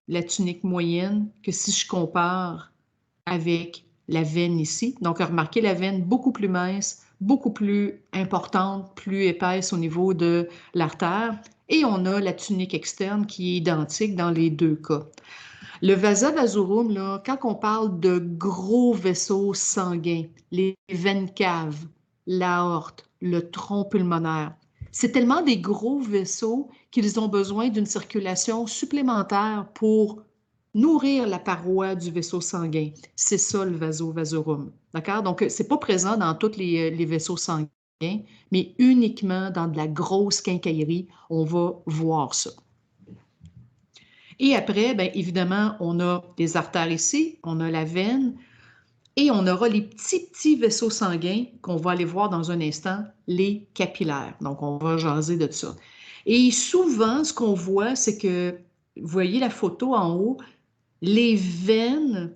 la tunique moyenne que si je compare avec la veine ici. Donc, remarquez la veine beaucoup plus mince, beaucoup plus importante, plus épaisse au niveau de l'artère. Et on a la tunique externe qui est identique dans les deux cas. Le vasa vasorum, là, quand on parle de gros vaisseaux sanguins, les veines caves, l'aorte, le tronc pulmonaire, c'est tellement des gros vaisseaux qu'ils ont besoin d'une circulation supplémentaire pour nourrir la paroi du vaisseau sanguin. C'est ça le vasorum. D'accord? Donc, c'est pas présent dans tous les vaisseaux sanguins, mais uniquement dans de la grosse quincaillerie, on va voir ça. Et après, bien évidemment, on a les artères ici, on a la veine, et on aura les petits vaisseaux sanguins qu'on va aller voir dans un instant, les capillaires. Donc, on va jaser de ça. Et souvent, ce qu'on voit, c'est que, vous voyez la photo en haut, les veines,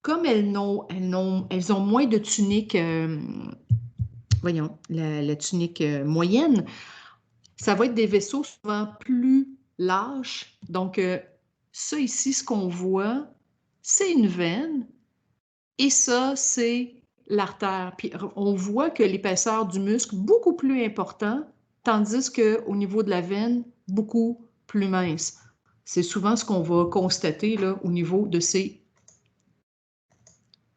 comme elles ont moins de tunique, voyons, la tunique moyenne, ça va être des vaisseaux souvent plus lâches. Donc, ça ici, ce qu'on voit, c'est une veine et ça, c'est l'artère. Puis on voit que l'épaisseur du muscle beaucoup plus important, tandis qu'au niveau de la veine, beaucoup plus mince. C'est souvent ce qu'on va constater là, au niveau de ces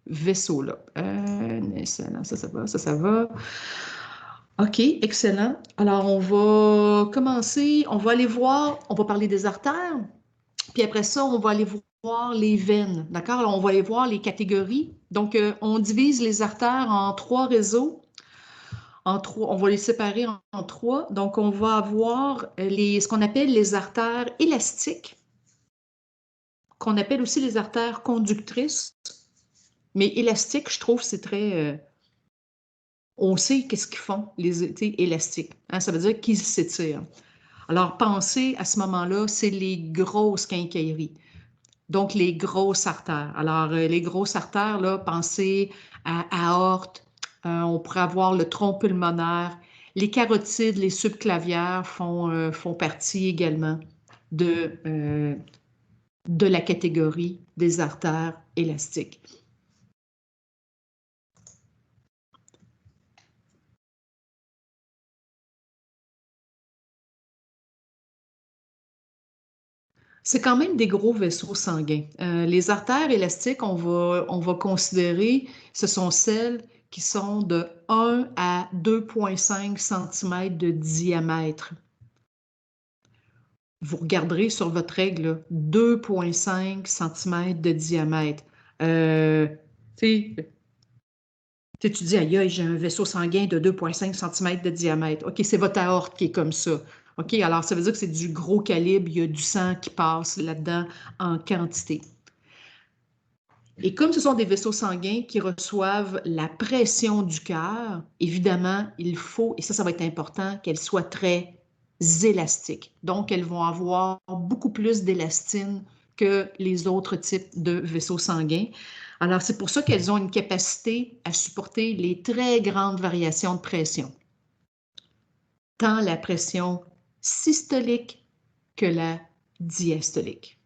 vaisseaux-là. Excellent, ça va. OK, excellent. Alors, on va commencer, on va aller voir, on va parler des artères, puis après ça, on va aller voir les veines, d'accord? Alors, on va aller voir les catégories. Donc, on divise les artères en 3 réseaux, on va les séparer en 3. Donc, on va avoir ce qu'on appelle les artères élastiques, qu'on appelle aussi les artères conductrices. Mais élastiques, je trouve, c'est très... on sait qu'est-ce qu'ils font, les élastiques. Hein? Ça veut dire qu'ils s'étirent. Alors, pensez à ce moment-là, c'est les grosses quincailleries. Donc, les grosses artères. Alors, les grosses artères, là, pensez à aorte, on pourrait avoir le tronc pulmonaire. Les carotides, les subclavières font partie également de la catégorie des artères élastiques. C'est quand même des gros vaisseaux sanguins. Les artères élastiques, on va considérer, ce sont celles qui sont de 1 à 2,5 cm de diamètre. Vous regarderez sur votre règle, 2,5 cm de diamètre. Tu dis, aïe, j'ai un vaisseau sanguin de 2,5 cm de diamètre. OK, c'est votre aorte qui est comme ça. OK, alors ça veut dire que c'est du gros calibre, il y a du sang qui passe là-dedans en quantité. Et comme ce sont des vaisseaux sanguins qui reçoivent la pression du cœur, évidemment, il faut, et ça va être important, qu'elles soient très élastiques. Donc, elles vont avoir beaucoup plus d'élastine que les autres types de vaisseaux sanguins. Alors, c'est pour ça qu'elles ont une capacité à supporter les très grandes variations de pression, tant la pression systolique que la diastolique.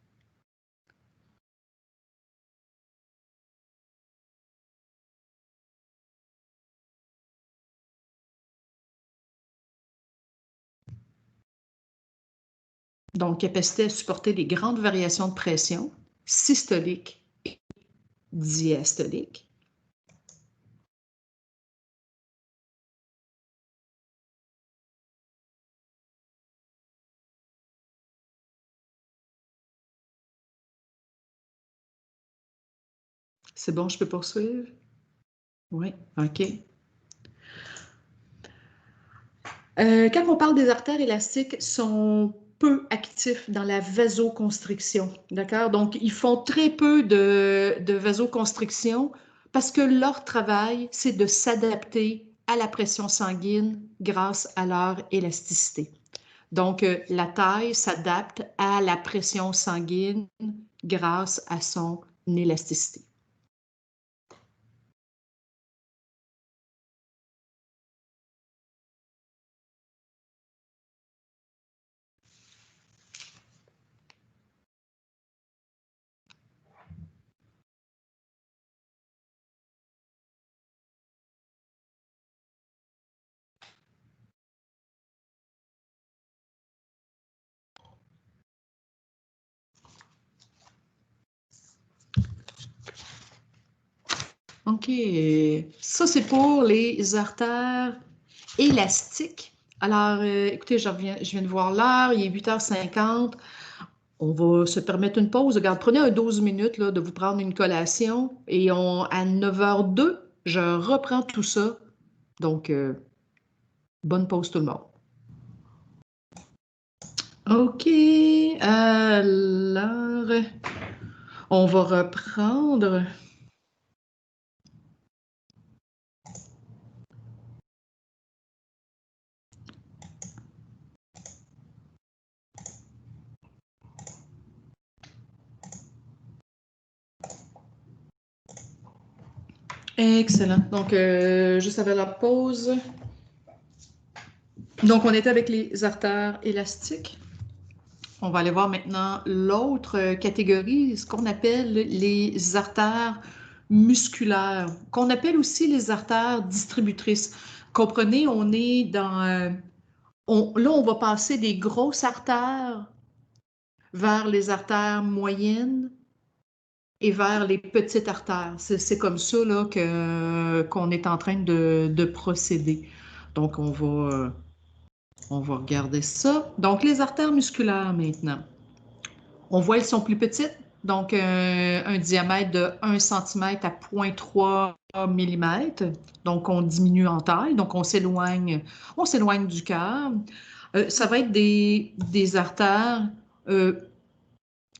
Donc, capacité à supporter les grandes variations de pression systolique et diastolique. C'est bon, je peux poursuivre? Oui, OK. Quand on parle des artères élastiques, sont peu actifs dans la vasoconstriction, d'accord? Donc, ils font très peu de vasoconstriction parce que leur travail, c'est de s'adapter à la pression sanguine grâce à leur élasticité. Donc, la taille s'adapte à la pression sanguine grâce à son élasticité. OK. Ça, c'est pour les artères élastiques. Alors, écoutez, je viens de voir l'heure, il est 8h50. On va se permettre une pause. Regarde, prenez un 12 minutes là, de vous prendre une collation et à 9h02, je reprends tout ça. Donc, bonne pause tout le monde. OK. Alors, on va reprendre. Excellent. Donc, juste avant la pause. Donc, on était avec les artères élastiques. On va aller voir maintenant l'autre catégorie, ce qu'on appelle les artères musculaires, qu'on appelle aussi les artères distributrices. Comprenez, on est dans... là, on va passer des grosses artères vers les artères moyennes et vers les petites artères. C'est comme ça là, qu'on est en train de procéder. Donc, on va regarder ça. Donc, les artères musculaires maintenant. On voit, elles sont plus petites, donc un diamètre de 1 cm à 0,3 mm. Donc, on diminue en taille, donc on s'éloigne du cœur. Ça va être des artères,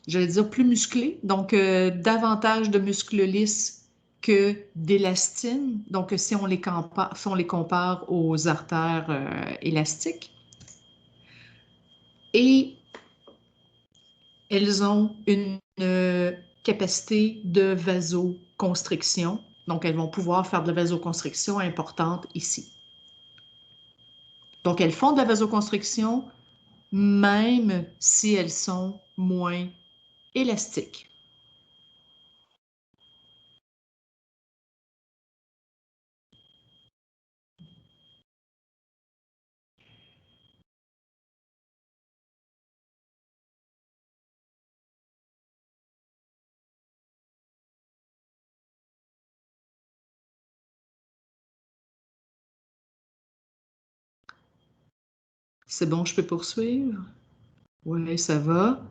j'allais dire, plus musclées, donc davantage de muscles lisses que d'élastine. Donc, si on les compare aux artères élastiques. Et elles ont une capacité de vasoconstriction. Donc, elles vont pouvoir faire de la vasoconstriction importante ici. Donc, elles font de la vasoconstriction même si elles sont moins élastiques. C'est bon, je peux poursuivre? Oui, ça va.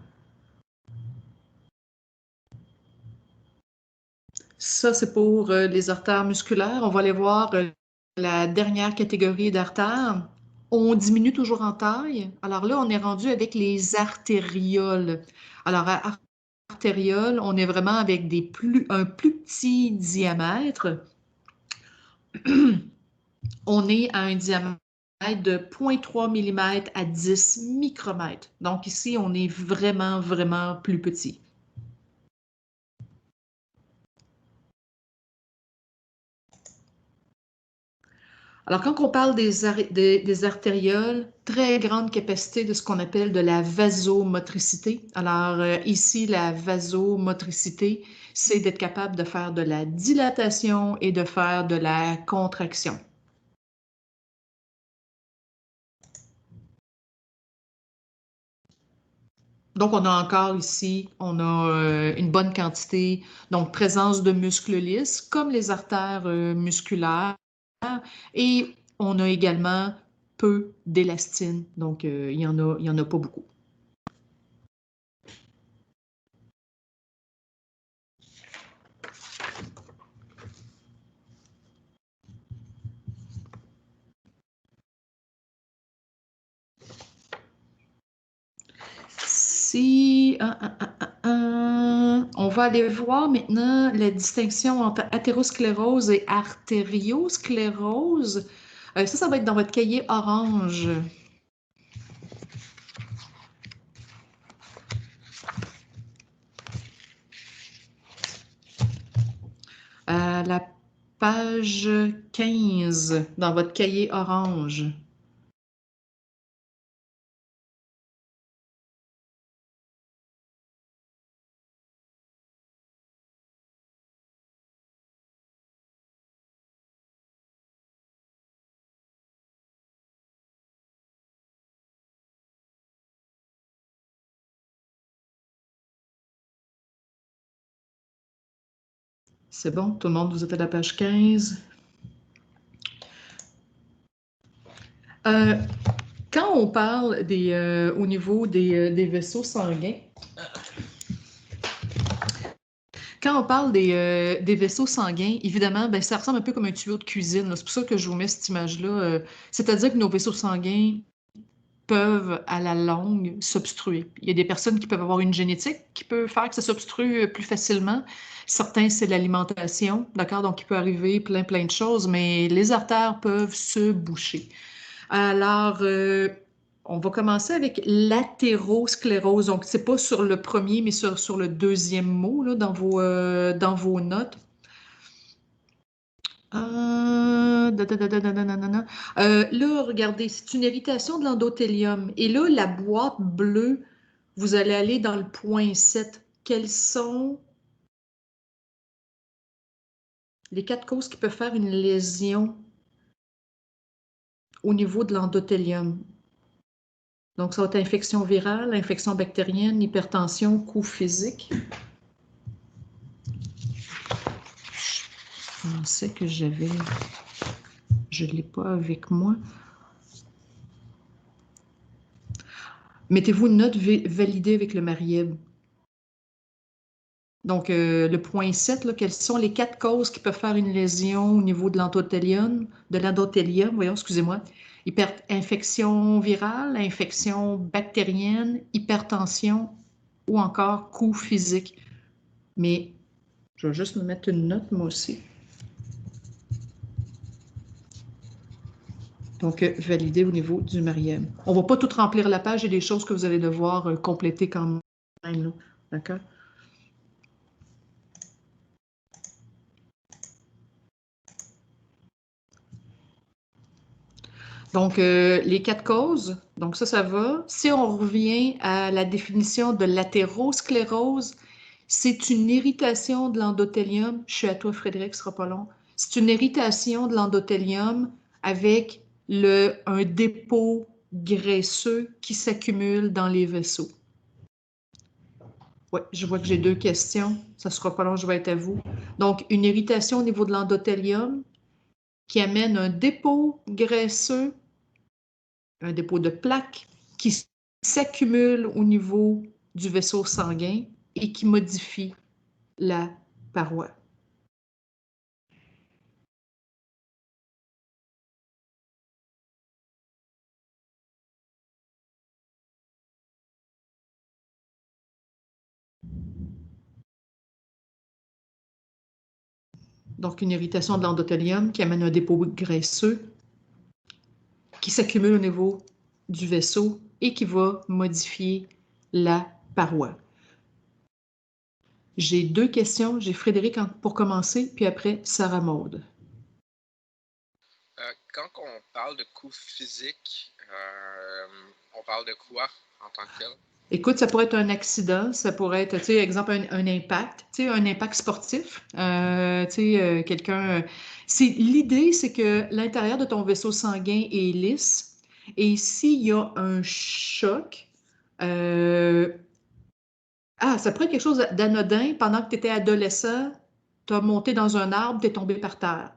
Ça, c'est pour les artères musculaires. On va aller voir la dernière catégorie d'artères. On diminue toujours en taille. Alors là, on est rendu avec les artérioles. Alors, artérioles, on est vraiment avec un plus petit diamètre. On est à un diamètre de 0,3 mm à 10 micromètres. Donc ici, on est vraiment, vraiment plus petit. Alors, quand on parle des artérioles, très grande capacité de ce qu'on appelle de la vasomotricité. Alors, ici, la vasomotricité, c'est d'être capable de faire de la dilatation et de faire de la contraction. Donc, on a encore ici, on a une bonne quantité, donc présence de muscles lisses, comme les artères musculaires. Et on a également peu d'élastine, donc il y en a pas beaucoup. Si on va aller voir maintenant la distinction entre athérosclérose et artériosclérose. Ça va être dans votre cahier orange. À la page 15 dans votre cahier orange. C'est bon, tout le monde, vous êtes à la page 15. Quand on parle au niveau des vaisseaux sanguins, quand on parle des vaisseaux sanguins, évidemment, ben, ça ressemble un peu comme un tuyau de cuisine. C'est pour ça que je vous mets cette image-là. C'est-à-dire que nos vaisseaux sanguins peuvent, à la longue, s'obstruer. Il y a des personnes qui peuvent avoir une génétique qui peut faire que ça s'obstrue plus facilement. Certains, c'est l'alimentation, d'accord? Donc, il peut arriver plein de choses, mais les artères peuvent se boucher. Alors, on va commencer avec l'athérosclérose. Donc, c'est pas sur le premier, mais sur le deuxième mot là, dans vos notes. Là, regardez, c'est une irritation de l'endothélium. Et là, la boîte bleue, vous allez aller dans le point 7. Quelles sont les 4 causes qui peuvent faire une lésion au niveau de l'endothélium? Donc, ça va être infection virale, infection bactérienne, hypertension, coup physique. Je pensais que j'avais... Je ne l'ai pas avec moi. Mettez-vous une note validée avec le Marieb. Donc, le point 7, là, quelles sont les 4 causes qui peuvent faire une lésion au niveau de l'endothélium, voyons, excusez-moi. Infection virale, infection bactérienne, hypertension ou encore coup physique. Mais je vais juste me mettre une note, moi aussi. Donc, valider au niveau du Marieb. On ne va pas tout remplir la page, il y a des choses que vous allez devoir compléter quand même. D'accord? Donc, les 4 causes, donc ça va. Si on revient à la définition de l'athérosclérose, c'est une irritation de l'endothélium. Je suis à toi, Frédéric, ce sera pas long. C'est une irritation de l'endothélium avec un dépôt graisseux qui s'accumule dans les vaisseaux. Oui, je vois que j'ai 2 questions. Ça sera pas long, je vais être à vous. Donc, une irritation au niveau de l'endothélium qui amène un dépôt graisseux, un dépôt de plaques qui s'accumule au niveau du vaisseau sanguin et qui modifie la paroi. Donc, une irritation de l'endothélium qui amène un dépôt graisseux qui s'accumule au niveau du vaisseau et qui va modifier la paroi. J'ai 2 questions. J'ai Frédéric pour commencer, puis après Sarah Maude. Quand on parle de coup physique, on parle de quoi en tant que tel? Écoute, ça pourrait être un accident, ça pourrait être, tu sais, exemple, un impact, tu sais, un impact sportif. Tu sais, quelqu'un... L'idée, c'est que l'intérieur de ton vaisseau sanguin est lisse et s'il y a un choc, ça pourrait être quelque chose d'anodin. Pendant que tu étais adolescent, tu as monté dans un arbre, tu es tombé par terre.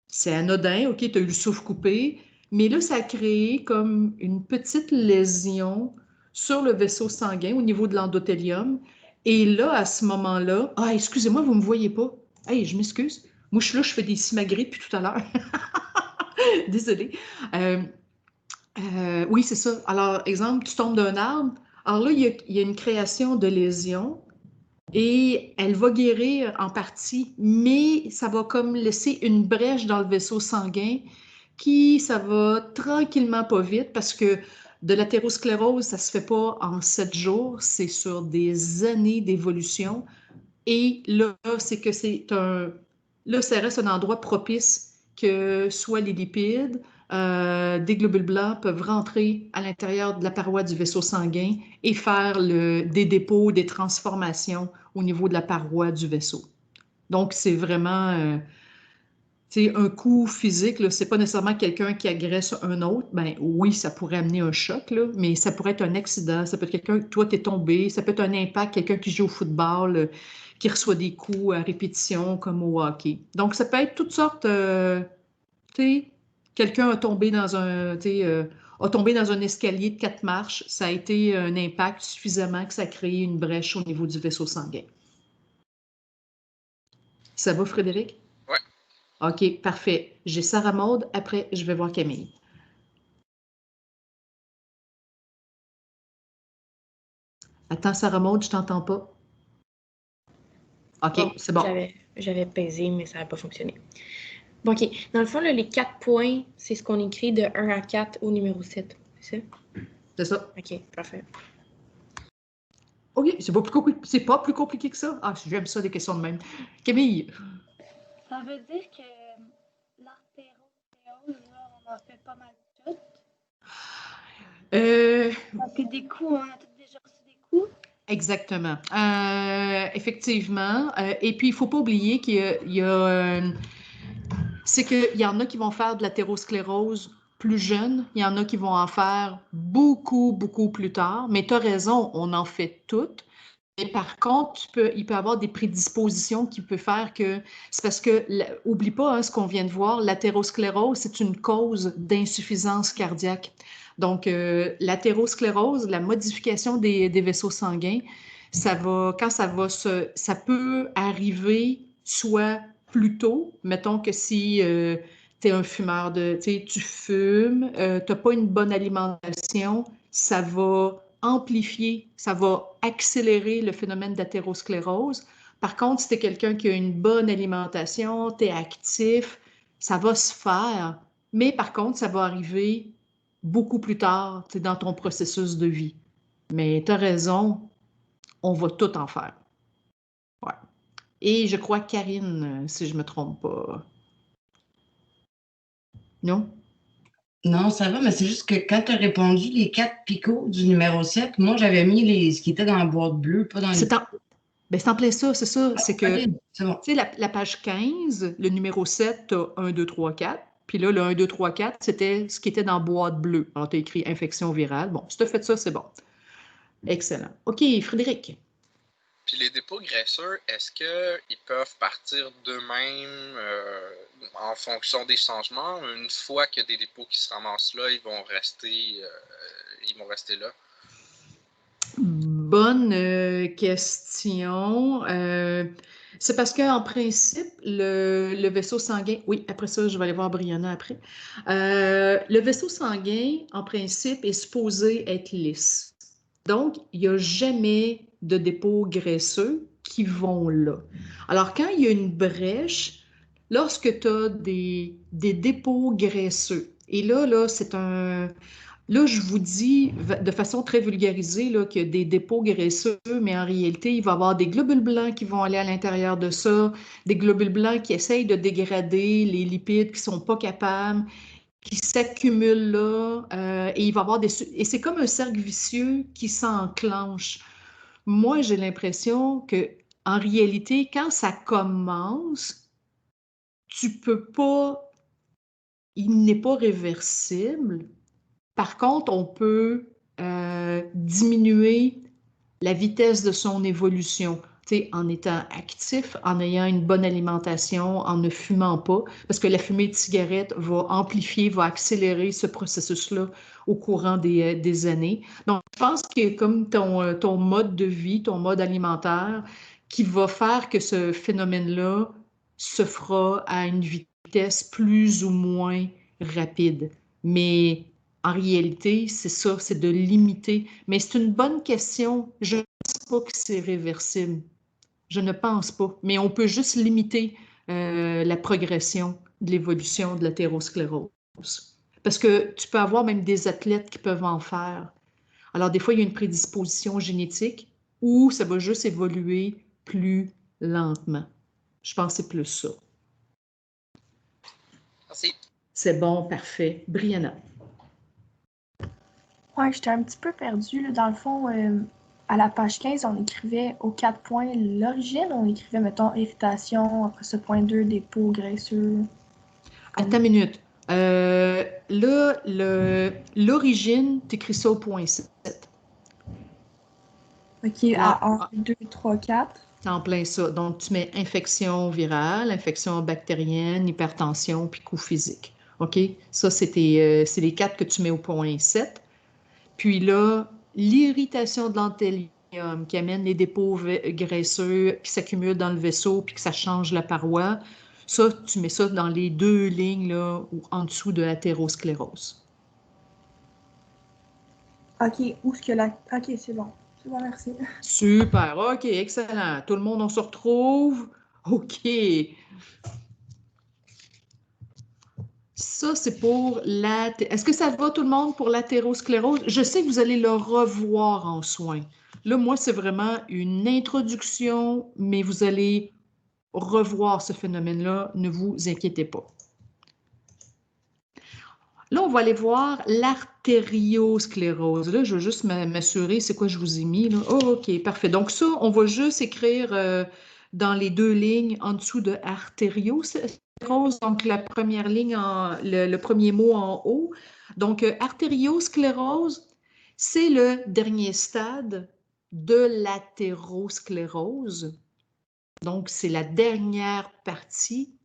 C'est anodin, OK, tu as eu le souffle coupé, mais là, ça a créé comme une petite lésion sur le vaisseau sanguin au niveau de l'endothélium. Et là, à ce moment-là, excusez-moi, vous ne me voyez pas. Hey, je m'excuse. Moi, je suis là, je fais des simagrées depuis tout à l'heure. Désolée. Oui, c'est ça. Alors, exemple, tu tombes d'un arbre. Alors là, il y a une création de lésion et elle va guérir en partie, mais ça va comme laisser une brèche dans le vaisseau sanguin ça va tranquillement pas vite parce que de l'athérosclérose, ça se fait pas en 7 jours, c'est sur des années d'évolution. Et là, là, ça reste un endroit propice que soit les lipides, des globules blancs peuvent rentrer à l'intérieur de la paroi du vaisseau sanguin et faire des dépôts, des transformations au niveau de la paroi du vaisseau. Donc, c'est vraiment un coup physique, ce n'est pas nécessairement quelqu'un qui agresse un autre. Ben oui, ça pourrait amener un choc, là, mais ça pourrait être un accident, ça peut être quelqu'un, toi, tu es tombé, ça peut être un impact, quelqu'un qui joue au football, qui reçoit des coups à répétition comme au hockey. Donc, ça peut être toutes sortes, tu sais, quelqu'un a tombé dans a tombé dans un escalier de 4 marches, ça a été un impact suffisamment que ça a créé une brèche au niveau du vaisseau sanguin. Ça va, Frédéric? Ouais. OK, parfait. J'ai Sarah Maud, après, je vais voir Camille. Attends, Sarah Maud, je t'entends pas. OK, Bon, c'est bon. J'avais pesé, mais ça n'a pas fonctionné. Bon, OK. Dans le fond, là, les 4 points, c'est ce qu'on écrit de 1 à 4 au numéro 7. C'est ça? C'est ça. OK, parfait. OK, c'est pas plus compliqué que ça. Ah, j'aime ça, des questions de même. Camille. Ça veut dire que l'artérosclérose, là, on en fait pas mal toutes. Parce que des coups, on a tous déjà reçu des coups. Exactement. Effectivement. Et puis, il ne faut pas oublier c'est qu'il y en a qui vont faire de l'athérosclérose plus jeune, il y en a qui vont en faire beaucoup, beaucoup plus tard. Mais tu as raison, on en fait toutes. Et par contre, il peut y avoir des prédispositions qui peuvent faire que... C'est parce que, oublie pas ce qu'on vient de voir, l'athérosclérose, c'est une cause d'insuffisance cardiaque. Donc, l'athérosclérose, la modification des vaisseaux sanguins, ça peut arriver soit plus tôt, mettons que si tu es un fumeur, tu fumes, tu n'as pas une bonne alimentation, ça va amplifier, ça va accélérer le phénomène d'athérosclérose. Par contre, si tu es quelqu'un qui a une bonne alimentation, tu es actif, ça va se faire, mais par contre, ça va arriver beaucoup plus tard dans ton processus de vie. Mais tu as raison, on va tout en faire. Ouais. Et je crois Karine, si je ne me trompe pas. Non? Non, ça va, mais c'est juste que quand tu as répondu les 4 picots du numéro 7, moi, j'avais mis ce qui était dans la boîte bleue, pas dans les... C'est en plein ça, c'est ça. C'est que, OK, c'est bon. tu sais, la page 15, le numéro 7, tu as 1, 2, 3, 4. Puis là, le 1, 2, 3, 4, c'était ce qui était dans la boîte bleue. Alors, tu as écrit infection virale. Bon, si tu as fait ça, c'est bon. Excellent. OK, Frédéric. Puis les dépôts graisseux, est-ce qu'ils peuvent partir d'eux-mêmes en fonction des changements? Une fois qu'il y a des dépôts qui se ramassent là, ils vont rester là? Bonne question. C'est parce qu'en principe, le vaisseau sanguin... Oui, après ça, je vais aller voir Brianna après. Le vaisseau sanguin, en principe, est supposé être lisse. Donc, il n'y a jamais de dépôts graisseux qui vont là. Alors, quand il y a une brèche, lorsque tu as des dépôts graisseux, et là, c'est un... Là, je vous dis de façon très vulgarisée là, qu'il y a des dépôts graisseux, mais en réalité, il va y avoir des globules blancs qui vont aller à l'intérieur de ça, des globules blancs qui essayent de dégrader les lipides qui ne sont pas capables, qui s'accumulent là, et il va y avoir et c'est comme un cercle vicieux qui s'enclenche. Moi, j'ai l'impression que en réalité, quand ça commence, tu peux pas, il n'est pas réversible. Par contre, on peut diminuer la vitesse de son évolution, en étant actif, en ayant une bonne alimentation, en ne fumant pas, parce que la fumée de cigarette va amplifier, va accélérer ce processus-là au courant des années. Donc, je pense que comme ton mode de vie, ton mode alimentaire, qui va faire que ce phénomène-là se fera à une vitesse plus ou moins rapide. Mais en réalité, c'est ça, c'est de limiter. Mais c'est une bonne question. Je ne pense pas que c'est réversible. Je ne pense pas. Mais on peut juste limiter la progression de l'évolution de l'athérosclérose. Parce que tu peux avoir même des athlètes qui peuvent en faire. Alors, des fois, il y a une prédisposition génétique ou ça va juste évoluer plus lentement. Je pense que c'est plus ça. Merci. C'est bon, parfait. Brianna. Ouais, j'étais un petit peu perdue. Là. Dans le fond, à la page 15, on écrivait aux 4 points l'origine. On écrivait, mettons, irritation, après ce point 2, dépôt graisseux. Attends une minute. Là, l'origine, tu écris ça au point 7. OK, à 1, 2, 3, 4. En plein ça. Donc, tu mets infection virale, infection bactérienne, hypertension, puis coût physique. OK? Ça, c'est les 4 que tu mets au point 7. Puis là, l'irritation de l'enthélium qui amène les dépôts graisseux qui s'accumulent dans le vaisseau puis que ça change la paroi, ça, tu mets ça dans les 2 lignes là, ou en dessous de l'athérosclérose. OK, où est-ce que la... OK, c'est bon. C'est bon, merci. Super, OK, excellent. Tout le monde, on se retrouve? OK. Ça, c'est pour la... Est-ce que ça va tout le monde pour l'athérosclérose? Je sais que vous allez le revoir en soins. Là, moi, c'est vraiment une introduction, mais vous allez revoir ce phénomène-là. Ne vous inquiétez pas. Là, on va aller voir l'artériosclérose. Là, je veux juste m'assurer c'est quoi je vous ai mis. Là. Oh, OK, parfait. Donc ça, on va juste écrire dans les 2 lignes en dessous de artériosclérose. Donc la première ligne, le premier mot en haut. Donc artériosclérose, c'est le dernier stade de l'athérosclérose. Donc c'est la dernière partie.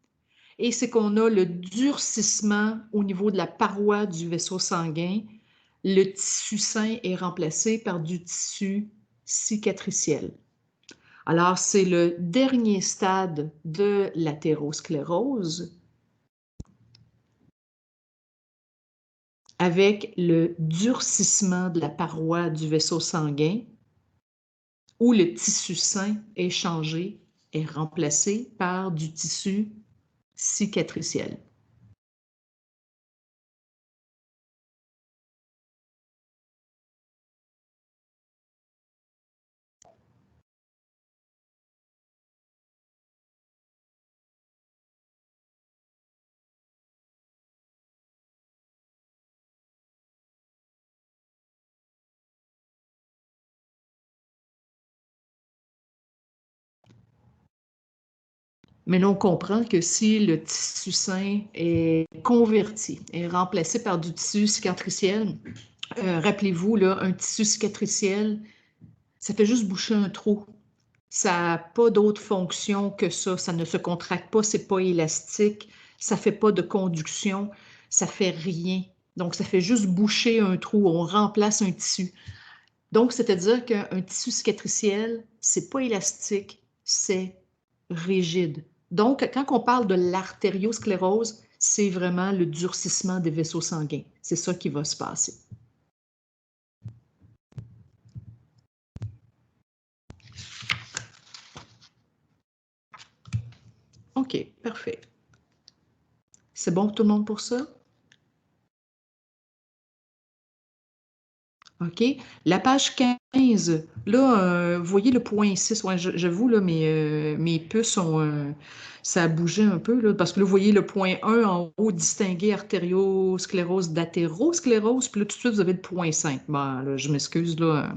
Et c'est qu'on a le durcissement au niveau de la paroi du vaisseau sanguin. Le tissu sain est remplacé par du tissu cicatriciel. Alors, c'est le dernier stade de l'athérosclérose avec le durcissement de la paroi du vaisseau sanguin où le tissu sain est changé, est remplacé par du tissu cicatriciel. Mais là, on comprend que si le tissu sain est converti, est remplacé par du tissu cicatriciel, rappelez-vous, là, un tissu cicatriciel, ça fait juste boucher un trou. Ça n'a pas d'autre fonction que ça. Ça ne se contracte pas, c'est pas élastique, ça ne fait pas de conduction, ça fait rien. Donc, ça fait juste boucher un trou, on remplace un tissu. Donc, c'est-à-dire qu'un tissu cicatriciel, c'est pas élastique, c'est rigide. Donc, quand on parle de l'artériosclérose, c'est vraiment le durcissement des vaisseaux sanguins. C'est ça qui va se passer. OK, parfait. C'est bon tout le monde pour ça? OK. La page 15, là, vous voyez le point 6. Ouais, j'avoue, là, mes puces ont. Ça a bougé un peu, là, parce que là, vous voyez le point 1 en haut, distinguer artériosclérose d'athérosclérose, puis là, tout de suite, vous avez le point 5. Bon, là, je m'excuse, là.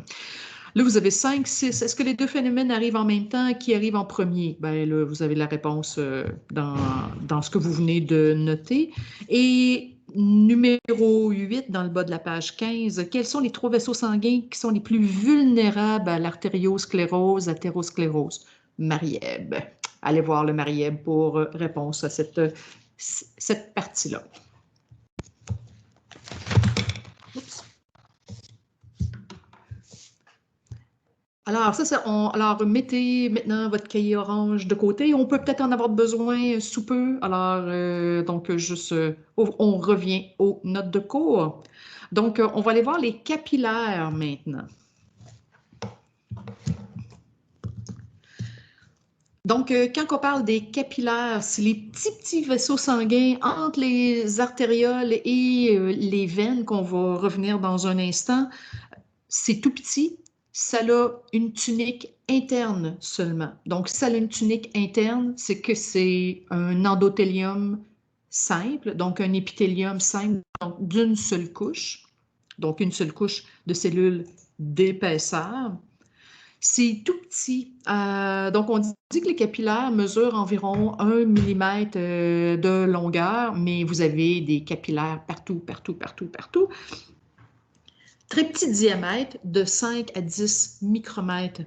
Là, vous avez 5, 6. Est-ce que les 2 phénomènes arrivent en même temps? Qui arrive en premier? Bien, là, vous avez la réponse dans ce que vous venez de noter. Et numéro 8, dans le bas de la page 15, quels sont les 3 vaisseaux sanguins qui sont les plus vulnérables à l'artériosclérose, athérosclérose? Marieb. Allez voir le Marieb pour réponse à cette partie-là. Oups. Alors, alors, mettez maintenant votre cahier orange de côté. On peut peut-être en avoir besoin sous peu. Alors, donc, juste, on revient aux notes de cours. Donc, on va aller voir les capillaires maintenant. Donc, quand on parle des capillaires, c'est les petits vaisseaux sanguins entre les artérioles et les veines qu'on va revenir dans un instant. C'est tout petit. Ça a une tunique interne seulement. Donc, si ça a une tunique interne, c'est que c'est un endothélium simple, donc un épithélium simple d'une seule couche, donc une seule couche de cellules d'épaisseur. C'est tout petit. Donc, on dit que les capillaires mesurent environ 1 mm de longueur, mais vous avez des capillaires partout. Très petit diamètre de 5 à 10 micromètres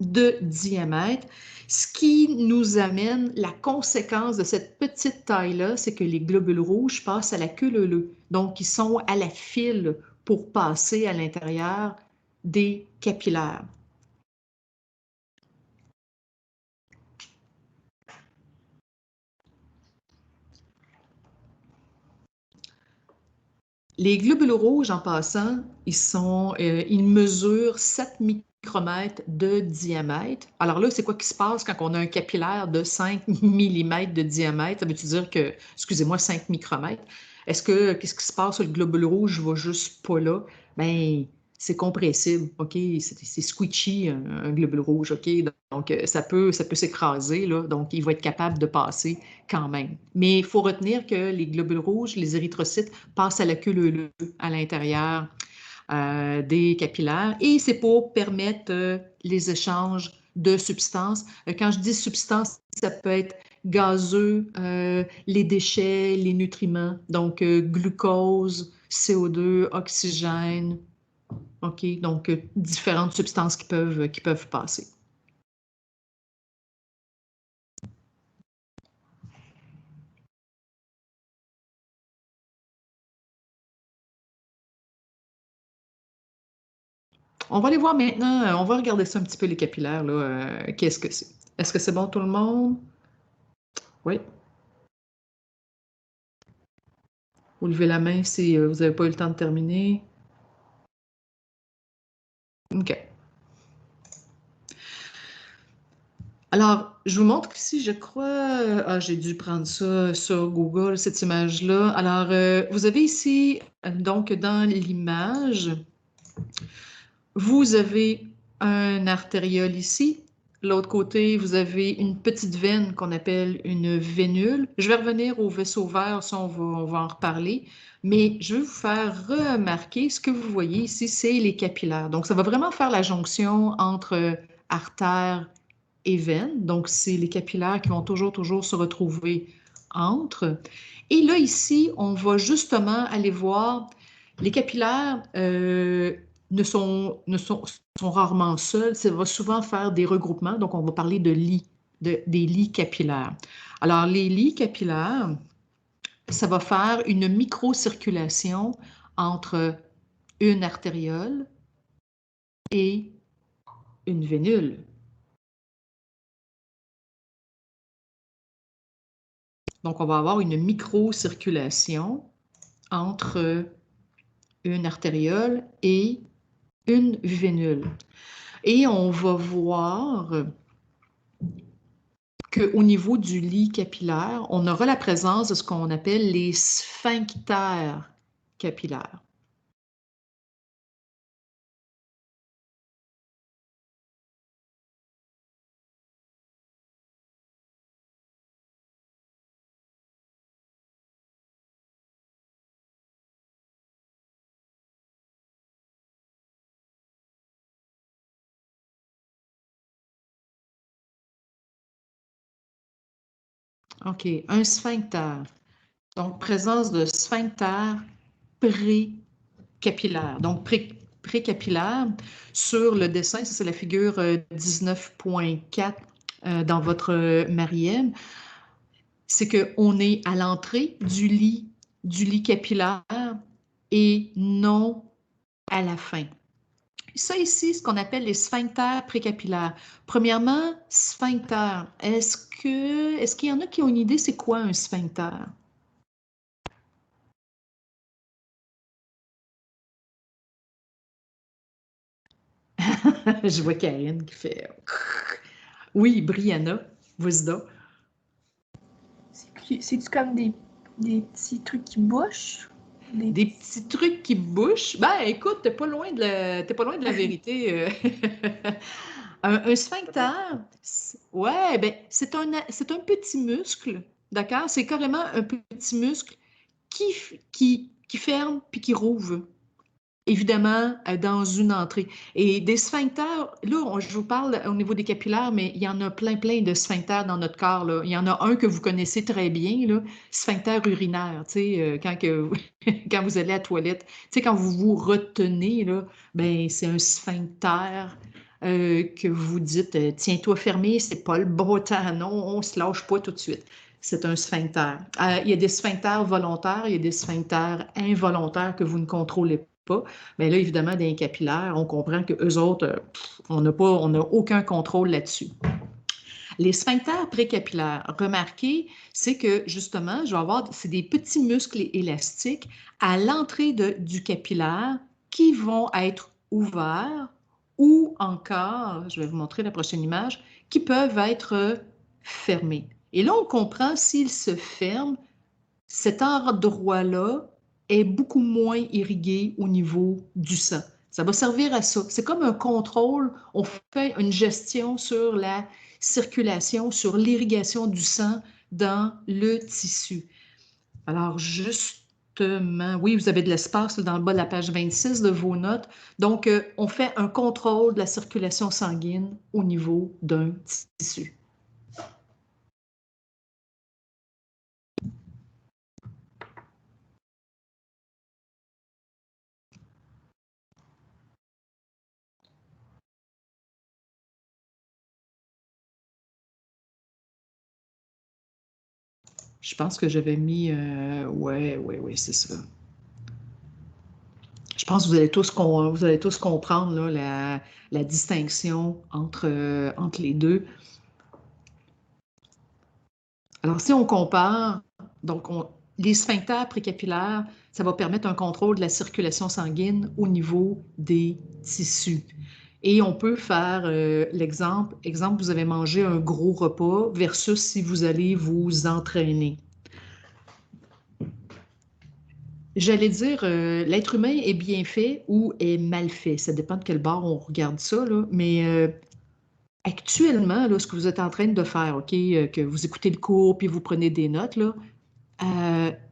de diamètre, ce qui nous amène, la conséquence de cette petite taille-là, c'est que les globules rouges passent à la queue leu-leu. Donc, ils sont à la file pour passer à l'intérieur des capillaires. Les globules rouges, en passant, ils mesurent 7 micromètres de diamètre. Alors là, c'est quoi qui se passe quand on a un capillaire de 5 mm de diamètre? Ça veut dire que, excusez-moi, 5 micromètres. Qu'est-ce qui se passe? Le globule rouge va juste pas là? Bien, c'est compressible, OK? C'est squishy, un globule rouge, OK? Donc, ça peut s'écraser, là. Donc, il va être capable de passer quand même. Mais il faut retenir que les globules rouges, les érythrocytes, passent à la queue leu-leu à l'intérieur des capillaires et c'est pour permettre les échanges de substances. Quand je dis substances, ça peut être gazeux, les déchets, les nutriments, donc glucose, CO2, oxygène, OK, donc différentes substances qui peuvent passer. On va aller voir maintenant, on va regarder ça un petit peu les capillaires, là. Qu'est-ce que c'est? Est-ce que c'est bon tout le monde? Oui. Vous levez la main si vous n'avez pas eu le temps de terminer. OK. Alors, je vous montre ici, je crois, j'ai dû prendre ça sur Google, cette image-là. Alors, vous avez ici, donc dans l'image, vous avez un artériole ici. L'autre côté, vous avez une petite veine qu'on appelle une vénule. Je vais revenir au vaisseau vert, ça, on va en reparler. Mais je vais vous faire remarquer, ce que vous voyez ici, c'est les capillaires. Donc, ça va vraiment faire la jonction entre artère et veine. Donc, c'est les capillaires qui vont toujours se retrouver entre. Et là, ici, on va justement aller voir les capillaires sont rarement seuls. Ça va souvent faire des regroupements. Donc, on va parler de lits, des lits capillaires. Alors, les lits capillaires, ça va faire une microcirculation entre une artériole et une vénule. Donc, on va avoir une microcirculation entre une artériole et une vénule. Et on va voir qu'au niveau du lit capillaire, on aura la présence de ce qu'on appelle les sphincters capillaires. OK, un sphincter. Donc, présence de sphincter précapillaire. Donc, précapillaire, sur le dessin, ça c'est la figure 19.4 dans votre Marième, c'est qu'on est à l'entrée du lit capillaire et non à la fin. Ça ici, ce qu'on appelle les sphincters précapillaires. Premièrement, sphincter. Est-ce qu'il y en a qui ont une idée, c'est quoi un sphincter? Je vois Karine qui fait... Oui, Brianna, vas-y. C'est-tu comme des petits trucs qui bouchent? Des petits trucs qui bouchent? Ben, écoute, t'es pas loin de la vérité. Un sphincter, ouais, ben, c'est un petit muscle, d'accord? C'est carrément un petit muscle qui ferme puis qui rouvre, évidemment, dans une entrée. Et des sphincters, là, je vous parle au niveau des capillaires, mais il y en a plein de sphincters dans notre corps, là. Il y en a un que vous connaissez très bien, là, sphincter urinaire, tu sais, quand vous allez à la toilette, tu sais, quand vous vous retenez, là, ben, c'est un sphincter que vous dites tiens-toi fermé, c'est pas le bon temps, non, on se lâche pas tout de suite. C'est un sphincter. Il y a des sphincters volontaires, il y a des sphincters involontaires que vous ne contrôlez pas. Mais là, évidemment, dans les capillaires, on comprend qu'eux autres, on n'a aucun contrôle là-dessus. Les sphincters précapillaires, remarquez, c'est que justement, c'est des petits muscles élastiques à l'entrée du capillaire qui vont être ouverts ou encore, je vais vous montrer la prochaine image, qui peuvent être fermés. Et là, on comprend s'ils se ferment, cet endroit-là est beaucoup moins irrigué au niveau du sang. Ça va servir à ça. C'est comme un contrôle. On fait une gestion sur la circulation, sur l'irrigation du sang dans le tissu. Alors, justement, oui, vous avez de l'espace dans le bas de la page 26 de vos notes. Donc, on fait un contrôle de la circulation sanguine au niveau d'un tissu. Je pense que j'avais mis... ouais, c'est ça. Je pense que vous allez tous comprendre là, la distinction entre les deux. Alors, si on compare, donc les sphincters précapillaires, ça va permettre un contrôle de la circulation sanguine au niveau des tissus. Et on peut faire l'exemple, vous avez mangé un gros repas versus si vous allez vous entraîner. J'allais dire, l'être humain est bien fait ou est mal fait. Ça dépend de quel bord on regarde ça, là. Mais actuellement, là, ce que vous êtes en train de faire, OK, que vous écoutez le cours puis vous prenez des notes, là,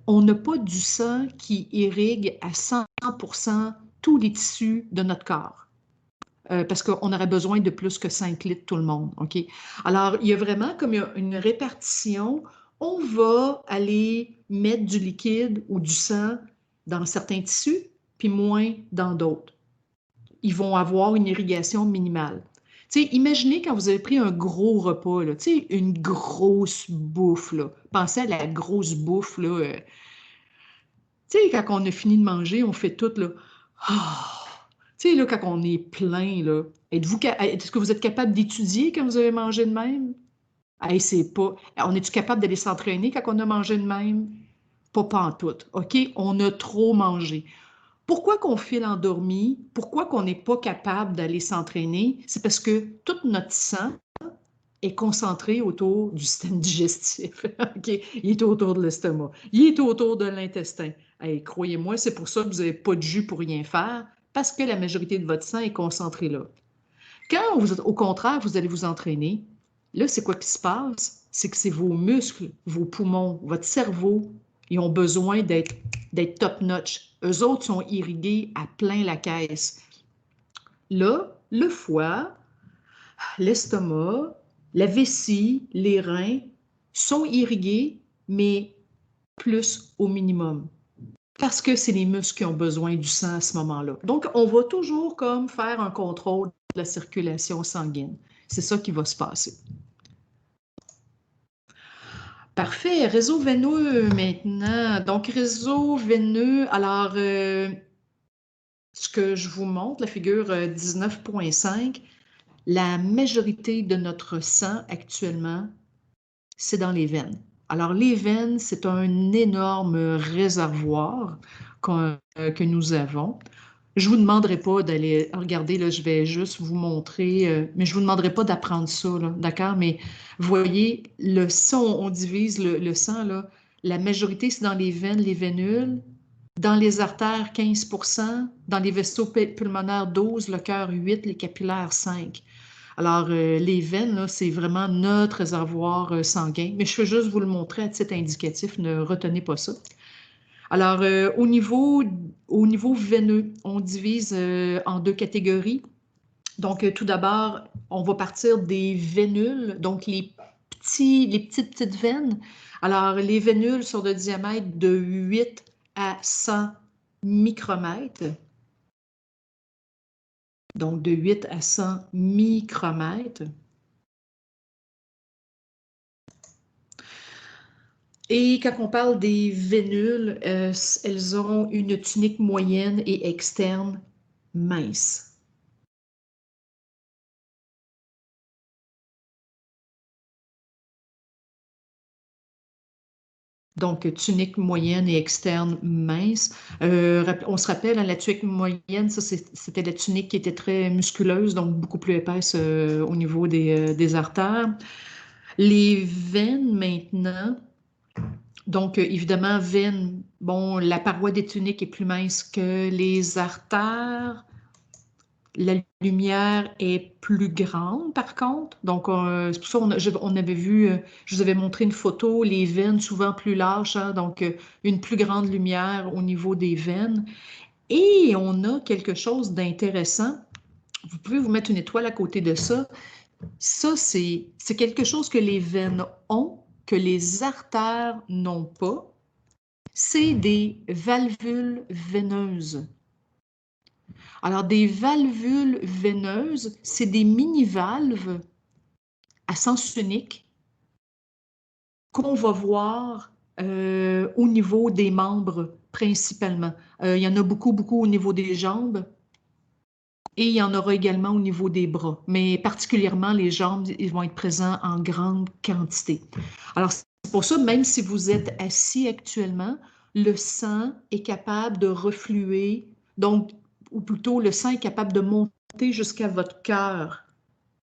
on n'a pas du sang qui irrigue à 100% tous les tissus de notre corps. Parce qu'on aurait besoin de plus que 5 litres tout le monde, OK? Alors, il y a vraiment comme une répartition. On va aller mettre du liquide ou du sang dans certains tissus, puis moins dans d'autres. Ils vont avoir une irrigation minimale. Tu sais, imaginez quand vous avez pris un gros repas, là, tu sais, une grosse bouffe, là. Pensez à la grosse bouffe, là. Tu sais, quand on a fini de manger, on fait tout, là. Tu sais, là, quand on est plein, là, est-ce que vous êtes capable d'étudier quand vous avez mangé de même? Hey, c'est pas... On est-tu capable d'aller s'entraîner quand on a mangé de même? Pas pantoute, OK? On a trop mangé. Pourquoi qu'on file endormi? Pourquoi qu'on n'est pas capable d'aller s'entraîner? C'est parce que tout notre sang est concentré autour du système digestif. OK? Il est autour de l'estomac. Il est autour de l'intestin. Hey, croyez-moi, c'est pour ça que vous n'avez pas de jus pour rien faire, parce que la majorité de votre sang est concentré là. Quand, au contraire, vous allez vous entraîner, là, c'est quoi qui se passe? C'est que c'est vos muscles, vos poumons, votre cerveau, ils ont besoin d'être top-notch. Eux autres sont irrigués à plein la caisse. Là, le foie, l'estomac, la vessie, les reins sont irrigués, mais plus au minimum. Parce que c'est les muscles qui ont besoin du sang à ce moment-là. Donc, on va toujours comme faire un contrôle de la circulation sanguine. C'est ça qui va se passer. Parfait. Réseau veineux maintenant. Donc, réseau veineux, alors, ce que je vous montre, la figure 19.5, la majorité de notre sang actuellement, c'est dans les veines. Alors, les veines, c'est un énorme réservoir que nous avons. Je ne vous demanderai pas d'aller regarder, là, je vais juste vous montrer, mais je ne vous demanderai pas d'apprendre ça, d'accord? Mais vous voyez, le sang, on divise le sang, là, la majorité, c'est dans les veines, les vénules, dans les artères, 15%, dans les vaisseaux pulmonaires, 12%, le cœur, 8%, les capillaires, 5%. Alors, les veines, c'est vraiment notre réservoir sanguin, mais je vais juste vous le montrer à titre indicatif, ne retenez pas ça. Alors, au niveau veineux, on divise en deux catégories. Donc, tout d'abord, on va partir des vénules, donc les petites veines. Alors, les vénules sont de diamètre de 8 à 100 micromètres. donc de 8 à 100 micromètres. Et quand on parle des vénules, elles ont une tunique moyenne et externe mince. Donc, tunique moyenne et externe mince. On se rappelle, hein, la tunique moyenne, ça, c'était la tunique qui était très musculeuse, donc beaucoup plus épaisse au niveau des artères. Les veines, maintenant, donc évidemment, veines, bon, la paroi des tuniques est plus mince que les artères. La lumière est plus grande, par contre. Donc, c'est pour ça qu'on avait vu, je vous avais montré une photo, les veines souvent plus larges, hein, donc une plus grande lumière au niveau des veines. Et on a quelque chose d'intéressant. Vous pouvez vous mettre une étoile à côté de ça. Ça, c'est quelque chose que les veines ont, que les artères n'ont pas. C'est des valvules veineuses. Alors, des valvules veineuses, c'est des mini-valves à sens unique qu'on va voir au niveau des membres principalement. Il y en a beaucoup, beaucoup au niveau des jambes et il y en aura également au niveau des bras. Mais particulièrement les jambes, ils vont être présents en grande quantité. Alors, c'est pour ça, même si vous êtes assis actuellement, le sang est capable de refluer, donc ou plutôt le sang est capable de monter jusqu'à votre cœur,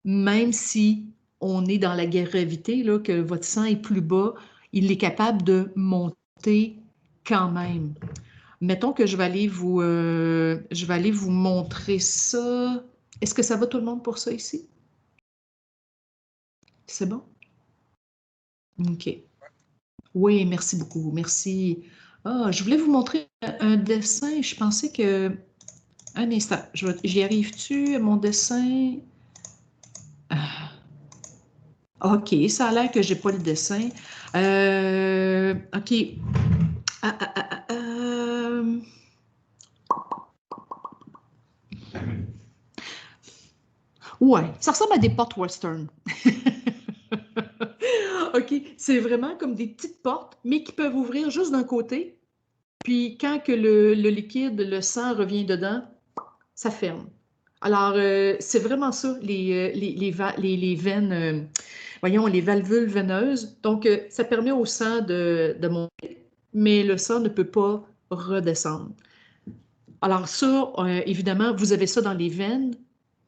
même si on est dans la gravité, là, que votre sang est plus bas, il est capable de monter quand même. Mettons que je vais aller vous montrer ça. Est-ce que ça va tout le monde pour ça ici? C'est bon? OK. Oui, merci beaucoup. Merci. Ah, je voulais vous montrer un dessin. Je pensais que... Un instant, j'y arrive-tu, mon dessin? OK, ça a l'air que j'ai pas le dessin. OK. Ouais, ça ressemble à des portes western. OK, c'est vraiment comme des petites portes, mais qui peuvent ouvrir juste d'un côté. Puis quand que le liquide, le sang revient dedans, ça ferme. Alors, c'est vraiment ça, les veines, voyons, les valvules veineuses. Donc, ça permet au sang de monter, mais le sang ne peut pas redescendre. Alors ça, évidemment, vous avez ça dans les veines,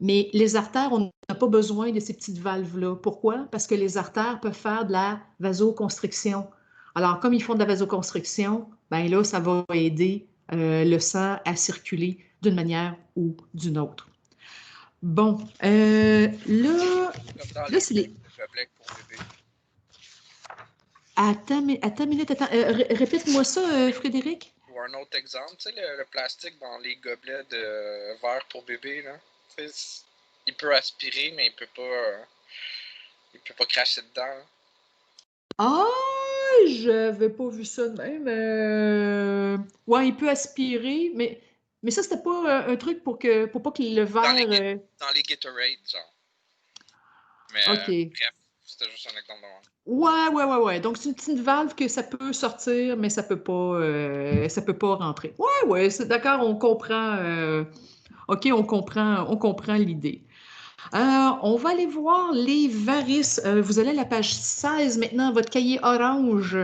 mais les artères, on n'a pas besoin de ces petites valves-là. Pourquoi? Parce que les artères peuvent faire de la vasoconstriction. Alors, comme ils font de la vasoconstriction, ben là, ça va aider le sang à circuler d'une manière ou d'une autre. Bon, là c'est les... Attends une minute, attends. Répète-moi ça, Frédéric. Ou un autre exemple, tu sais, le plastique dans les gobelets de verre pour bébé, là. Il peut aspirer, mais il peut pas cracher dedans. Ah, j'avais pas vu ça de même. Ouais, il peut aspirer, mais ça, c'était pas un truc pour pas que le verre... Dans les Gatorade, genre. Mais OK. Bref, c'était juste un exemple. Ouais. Donc, c'est une petite valve que ça peut sortir, mais ça peut pas rentrer. Ouais, c'est d'accord, on comprend. OK, on comprend l'idée. On va aller voir les varices. Vous allez à la page 16 maintenant, votre cahier orange.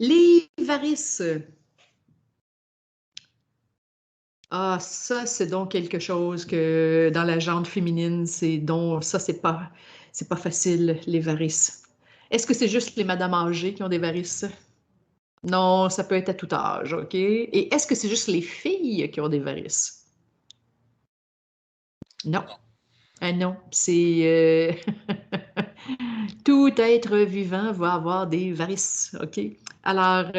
Les varices. Ah, ça, c'est donc quelque chose que dans la jante féminine, c'est pas facile, les varices. Est-ce que c'est juste les madames âgées qui ont des varices? Non, ça peut être à tout âge, OK? Et est-ce que c'est juste les filles qui ont des varices? Non. Ah non, c'est... tout être vivant va avoir des varices, OK? Alors,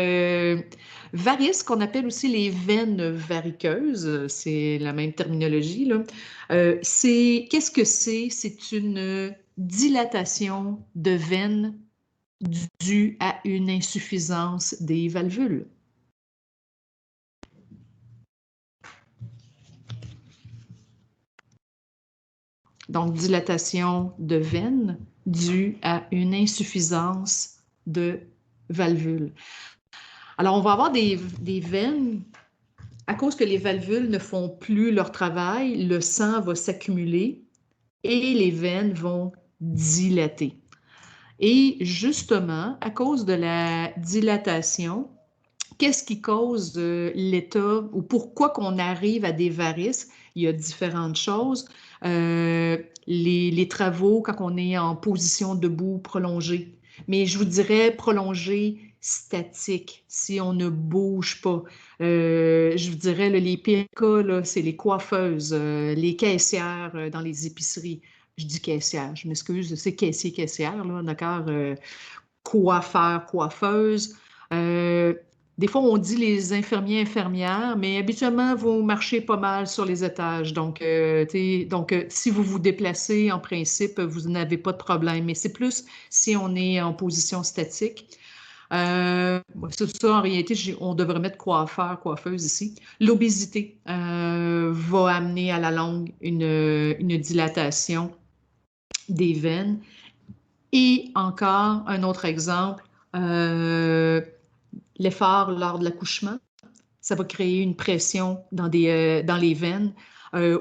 varices, qu'on appelle aussi les veines variqueuses, c'est la même terminologie, là. Qu'est-ce que c'est? C'est une dilatation de veines dû à une insuffisance des valvules. Donc, dilatation de veine due à une insuffisance de valvules. Alors, on va avoir des veines, à cause que les valvules ne font plus leur travail, le sang va s'accumuler et les veines vont dilater. Et justement, à cause de la dilatation, qu'est-ce qui cause l'état ou pourquoi qu'on arrive à des varices? Il y a différentes choses. Les travaux, quand on est en position debout prolongée, mais je vous dirais prolongée statique, si on ne bouge pas. Je vous dirais, là, les pires cas, c'est les coiffeuses, les caissières dans les épiceries. Je dis caissière, je m'excuse, c'est caissier, caissière, là, d'accord? Coiffeur, coiffeuse. Des fois, on dit les infirmiers, infirmières, mais habituellement, vous marchez pas mal sur les étages. Donc, si vous vous déplacez, en principe, vous n'avez pas de problème. Mais c'est plus si on est en position statique. C'est ça, en réalité, on devrait mettre coiffeur, coiffeuse ici. L'obésité va amener à la longue une dilatation des veines. Et encore un autre exemple, l'effort lors de l'accouchement, ça va créer une pression dans les veines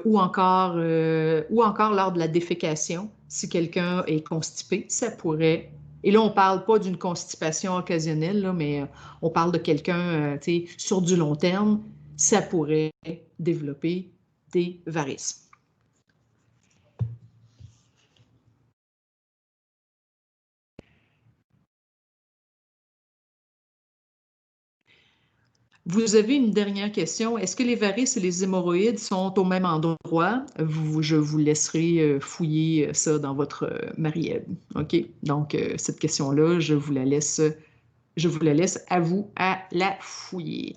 ou encore lors de la défécation. Si quelqu'un est constipé, ça pourrait... Et là, on ne parle pas d'une constipation occasionnelle, là, mais on parle de quelqu'un sur du long terme, ça pourrait développer des varices. Vous avez une dernière question. Est-ce que les varices et les hémorroïdes sont au même endroit? Je vous laisserai fouiller ça dans votre Marie-Ève. OK? Donc, cette question-là, je vous la laisse à vous à la fouiller.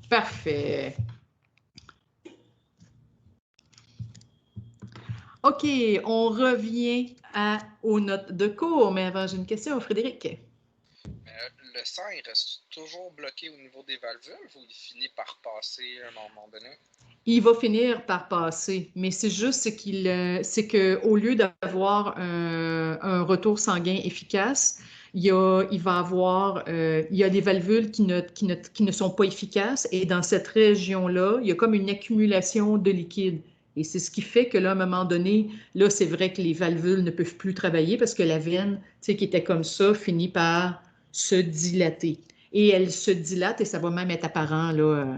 Parfait. OK, on revient aux notes de cours, mais avant, j'ai une question, Frédéric. Le sang, il reste toujours bloqué au niveau des valvules ou il finit par passer à un moment donné? Il va finir par passer, mais c'est juste c'est qu'au lieu d'avoir un retour sanguin efficace, il y a des valvules qui ne sont pas efficaces et dans cette région-là, il y a comme une accumulation de liquide. Et c'est ce qui fait que là, à un moment donné, là, c'est vrai que les valvules ne peuvent plus travailler parce que la veine, qui était comme ça, finit par se dilater. Et elle se dilate et ça va même être apparent là,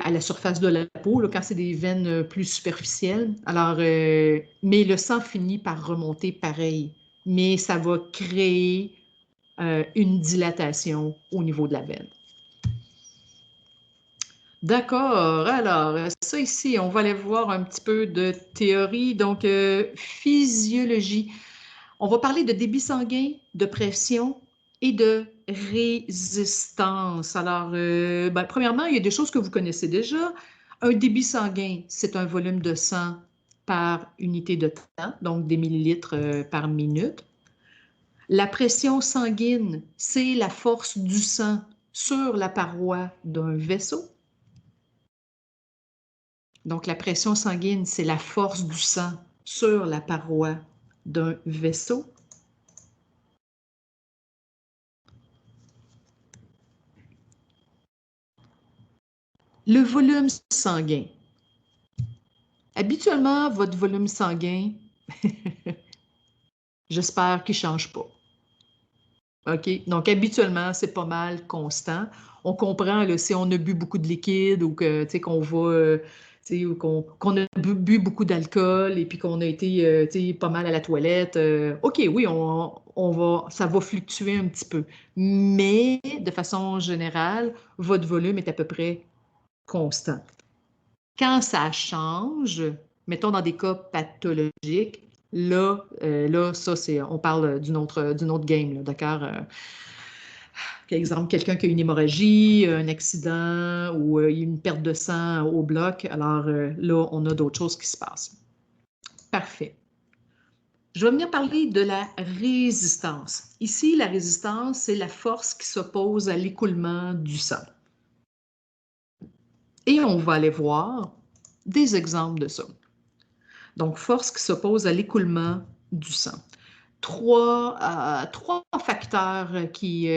à la surface de la peau, là, quand c'est des veines plus superficielles. Alors, mais le sang finit par remonter pareil, mais ça va créer une dilatation au niveau de la veine. D'accord, alors ça ici, on va aller voir un petit peu de théorie, donc physiologie. On va parler de débit sanguin, de pression et de résistance. Alors, premièrement, il y a des choses que vous connaissez déjà. Un débit sanguin, c'est un volume de sang par unité de temps, donc des millilitres par minute. La pression sanguine, c'est la force du sang sur la paroi d'un vaisseau. Donc, la pression sanguine, c'est la force du sang sur la paroi d'un vaisseau. Le volume sanguin. Habituellement, votre volume sanguin, j'espère qu'il ne change pas. OK? Donc, habituellement, c'est pas mal constant. On comprend là, si on a bu beaucoup de liquide ou qu'on va... qu'on a bu beaucoup d'alcool et puis qu'on a été pas mal à la toilette. OK, oui, ça va fluctuer un petit peu. Mais de façon générale, votre volume est à peu près constant. Quand ça change, mettons dans des cas pathologiques, là, ça, on parle d'une autre game, d'accord? Par exemple, quelqu'un qui a une hémorragie, un accident ou une perte de sang au bloc. Alors là, on a d'autres choses qui se passent. Parfait. Je vais venir parler de la résistance. Ici, la résistance, c'est la force qui s'oppose à l'écoulement du sang. Et on va aller voir des exemples de ça. Donc, force qui s'oppose à l'écoulement du sang. Trois facteurs qui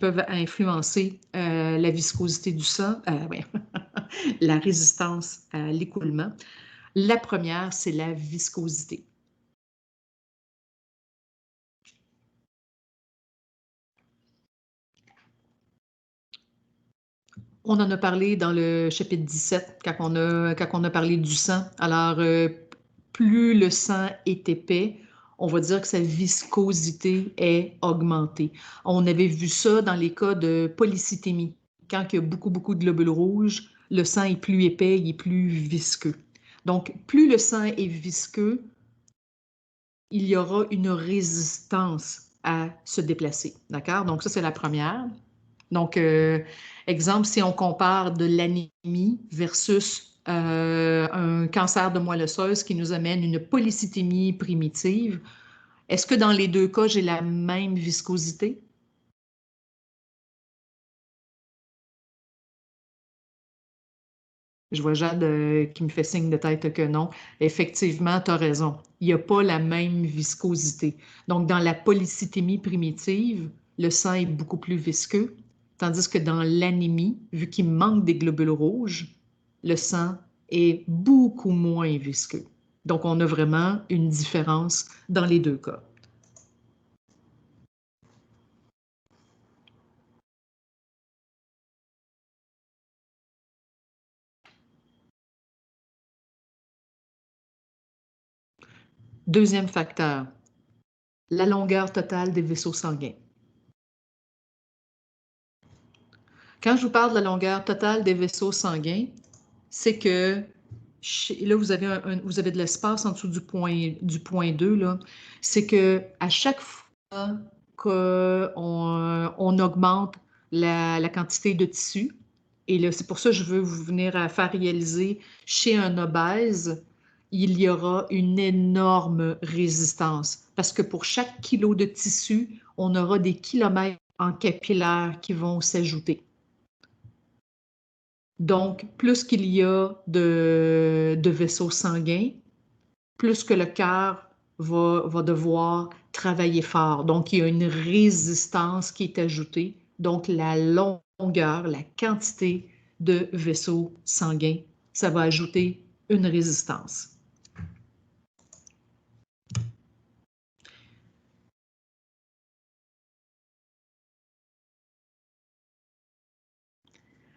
peuvent influencer la viscosité du sang, la résistance à l'écoulement. La première, c'est la viscosité. On en a parlé dans le chapitre 17, quand on a parlé du sang. Alors, plus le sang est épais, on va dire que sa viscosité est augmentée. On avait vu ça dans les cas de polycythémie. Quand il y a beaucoup de globules rouges, le sang est plus épais, il est plus visqueux. Donc, plus le sang est visqueux, il y aura une résistance à se déplacer. D'accord? Donc, ça, c'est la première. Donc, exemple, si on compare de l'anémie versus un cancer de moelle osseuse qui nous amène une polycythémie primitive, est-ce que dans les deux cas, j'ai la même viscosité? Je vois Jade qui me fait signe de tête que non. Effectivement, tu as raison. Il n'y a pas la même viscosité. Donc, dans la polycythémie primitive, le sang est beaucoup plus visqueux, tandis que dans l'anémie, vu qu'il manque des globules rouges, le sang est beaucoup moins visqueux. Donc, on a vraiment une différence dans les deux cas. Deuxième facteur, la longueur totale des vaisseaux sanguins. Quand je vous parle de la longueur totale des vaisseaux sanguins, c'est que là, vous avez de l'espace en dessous du point 2, c'est qu'à chaque fois qu'on augmente la quantité de tissu, et là, c'est pour ça que je veux vous venir à faire réaliser, chez un obèse, il y aura une énorme résistance. Parce que pour chaque kilo de tissu, on aura des kilomètres en capillaires qui vont s'ajouter. Donc, plus qu'il y a de vaisseaux sanguins, plus que le cœur va devoir travailler fort. Donc, il y a une résistance qui est ajoutée. Donc, la longueur, la quantité de vaisseaux sanguins, ça va ajouter une résistance.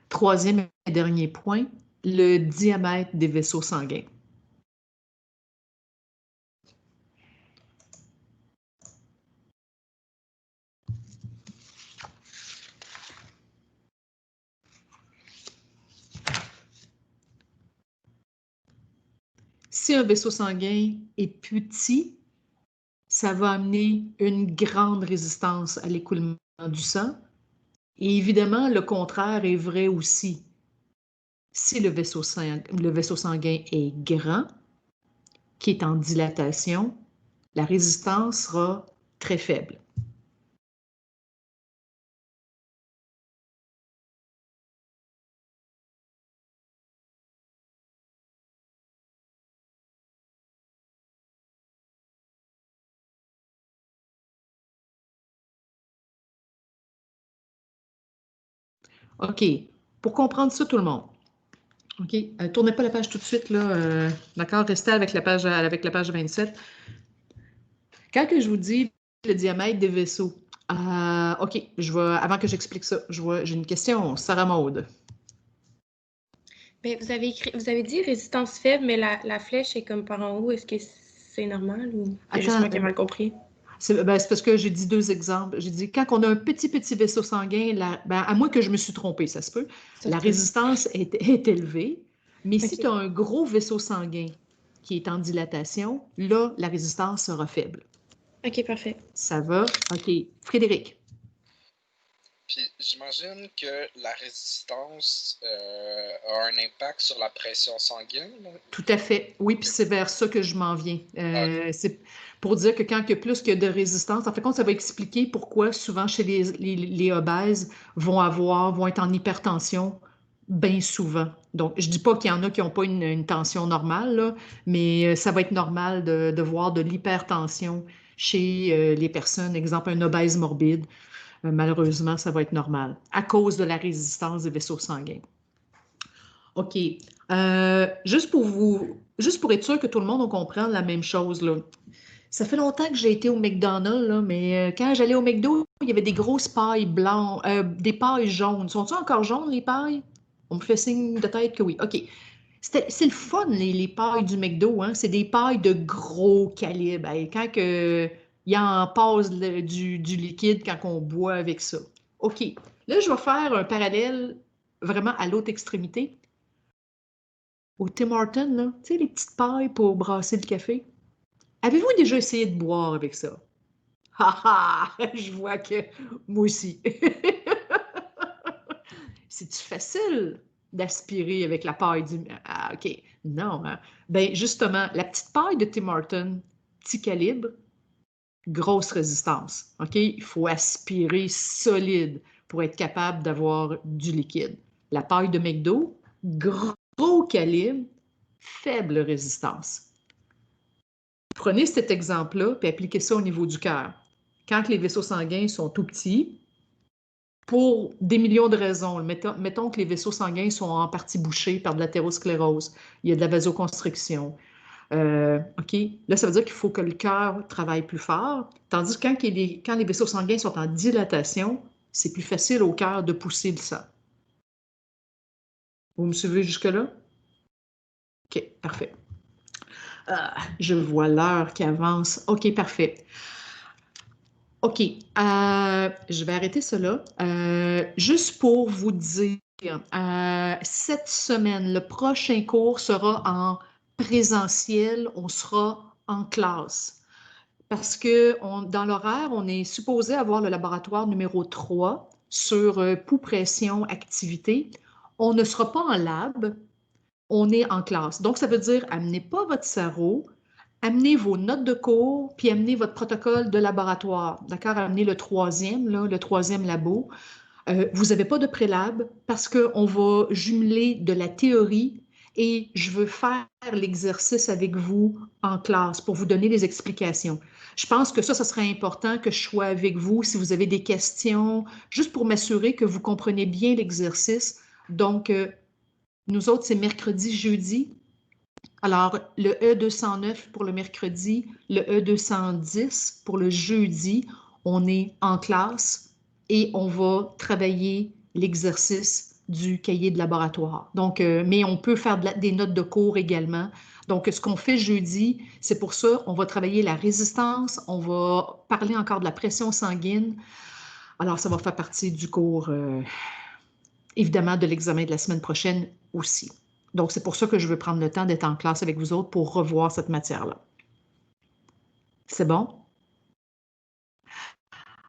Troisième et dernier point, le diamètre des vaisseaux sanguins. Si un vaisseau sanguin est petit, ça va amener une grande résistance à l'écoulement du sang. Et évidemment, le contraire est vrai aussi. Si le vaisseau sanguin est grand, qui est en dilatation, la résistance sera très faible. OK. Pour comprendre ça, tout le monde. OK. Tournez pas la page tout de suite, là. D'accord? Restez avec la page 27. Quand que je vous dis le diamètre des vaisseaux, OK, avant que j'explique ça, j'ai une question. Sarah Maude. Bien, vous avez dit résistance faible, mais la flèche est comme par en haut. Est-ce que c'est normal ou c'est juste moi qui ai mal compris? C'est parce que j'ai dit deux exemples. J'ai dit, quand on a un petit vaisseau sanguin, à moins que je me suis trompée, ça se peut, la résistance est élevée. Mais si tu as un gros vaisseau sanguin qui est en dilatation, là, la résistance sera faible. OK, parfait. Ça va? OK. Frédéric. Puis j'imagine que la résistance a un impact sur la pression sanguine. Tout à fait. Oui, puis c'est vers ça que je m'en viens. C'est pour dire que quand il y a plus que de résistance, en fait, ça va expliquer pourquoi souvent chez les obèses vont être en hypertension bien souvent. Donc, je dis pas qu'il y en a qui n'ont pas une tension normale, là, mais ça va être normal de voir de l'hypertension chez les personnes, exemple un obèse morbide. Malheureusement, ça va être normal à cause de la résistance des vaisseaux sanguins. OK. Juste pour être sûr que tout le monde comprenne la même chose, là. Ça fait longtemps que j'ai été au McDonald's, là, mais quand j'allais au McDo, il y avait des grosses pailles blanches, des pailles jaunes. Sont-ils encore jaunes, les pailles? On me fait signe de tête que oui. OK. C'est le fun, les pailles du McDo, hein? C'est des pailles de gros calibre. Et quand il en passe du liquide quand on boit avec ça. OK. Là, je vais faire un parallèle vraiment à l'autre extrémité. Au Tim Hortons, là, tu sais, les petites pailles pour brasser le café. Avez-vous déjà essayé de boire avec ça? Ha ha! Je vois que moi aussi. C'est-tu facile d'aspirer avec la paille du... Ah, OK. Non, hein? Ben justement, la petite paille de Tim Hortons, petit calibre, grosse résistance. OK? Il faut aspirer solide pour être capable d'avoir du liquide. La paille de McDo, gros calibre, faible résistance. Prenez cet exemple-là et appliquez ça au niveau du cœur. Quand les vaisseaux sanguins sont tout petits, pour des millions de raisons, mettons que les vaisseaux sanguins sont en partie bouchés par de l'athérosclérose, il y a de la vasoconstriction. OK? Là, ça veut dire qu'il faut que le cœur travaille plus fort, tandis que quand les vaisseaux sanguins sont en dilatation, c'est plus facile au cœur de pousser le sang. Vous me suivez jusque-là? OK, parfait. Je vois l'heure qui avance. OK, parfait. OK, je vais arrêter cela. Juste pour vous dire, cette semaine, le prochain cours sera en présentiel, on sera en classe. Parce que dans l'horaire, on est supposé avoir le laboratoire numéro 3 sur pouls, pression, activité. On ne sera pas en lab, on est en classe. Donc, ça veut dire, amenez pas votre cerveau, amenez vos notes de cours, puis amenez votre protocole de laboratoire. D'accord? Amenez le troisième labo. Vous n'avez pas de prélab parce qu'on va jumeler de la théorie et je veux faire l'exercice avec vous en classe pour vous donner des explications. Je pense que ça serait important que je sois avec vous si vous avez des questions, juste pour m'assurer que vous comprenez bien l'exercice. Donc, nous autres, c'est mercredi, jeudi. Alors, le E209 pour le mercredi, le E210 pour le jeudi, on est en classe et on va travailler l'exercice du cahier de laboratoire. Donc, mais on peut faire des notes de cours également. Donc, ce qu'on fait jeudi, c'est pour ça, on va travailler la résistance, on va parler encore de la pression sanguine. Alors, ça va faire partie du cours, évidemment, de l'examen de la semaine prochaine aussi. Donc, c'est pour ça que je veux prendre le temps d'être en classe avec vous autres pour revoir cette matière-là. C'est bon?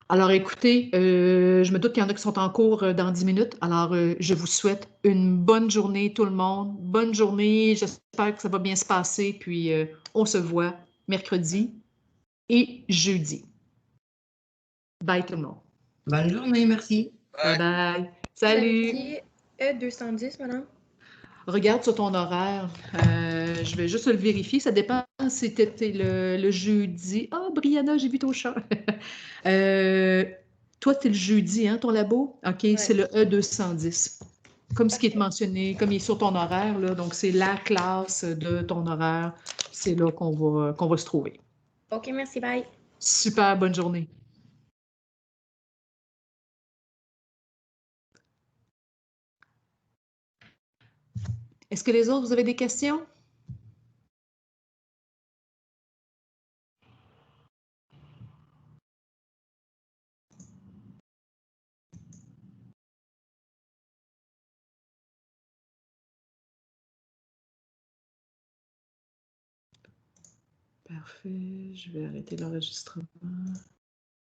Alors, écoutez, je me doute qu'il y en a qui sont en cours dans 10 minutes. Alors, je vous souhaite une bonne journée, tout le monde. Bonne journée. J'espère que ça va bien se passer. Puis, on se voit mercredi et jeudi. Bye, tout le monde. Bonne journée, merci. Bye. Bye-bye. Vous avez Salut. dit E210, madame? Regarde sur ton horaire. Je vais juste le vérifier. Ça dépend si c'était le jeudi. Ah, Brianna, j'ai vu ton chat. Toi, c'est le jeudi, hein, ton labo? OK, Ouais. c'est le E210. Comme ce qui est mentionné, comme il est sur ton horaire, là, donc c'est la classe de ton horaire. C'est là qu'on va se trouver. OK, merci, bye. Super, bonne journée. Est-ce que les autres, vous avez des questions? Parfait, je vais arrêter l'enregistrement.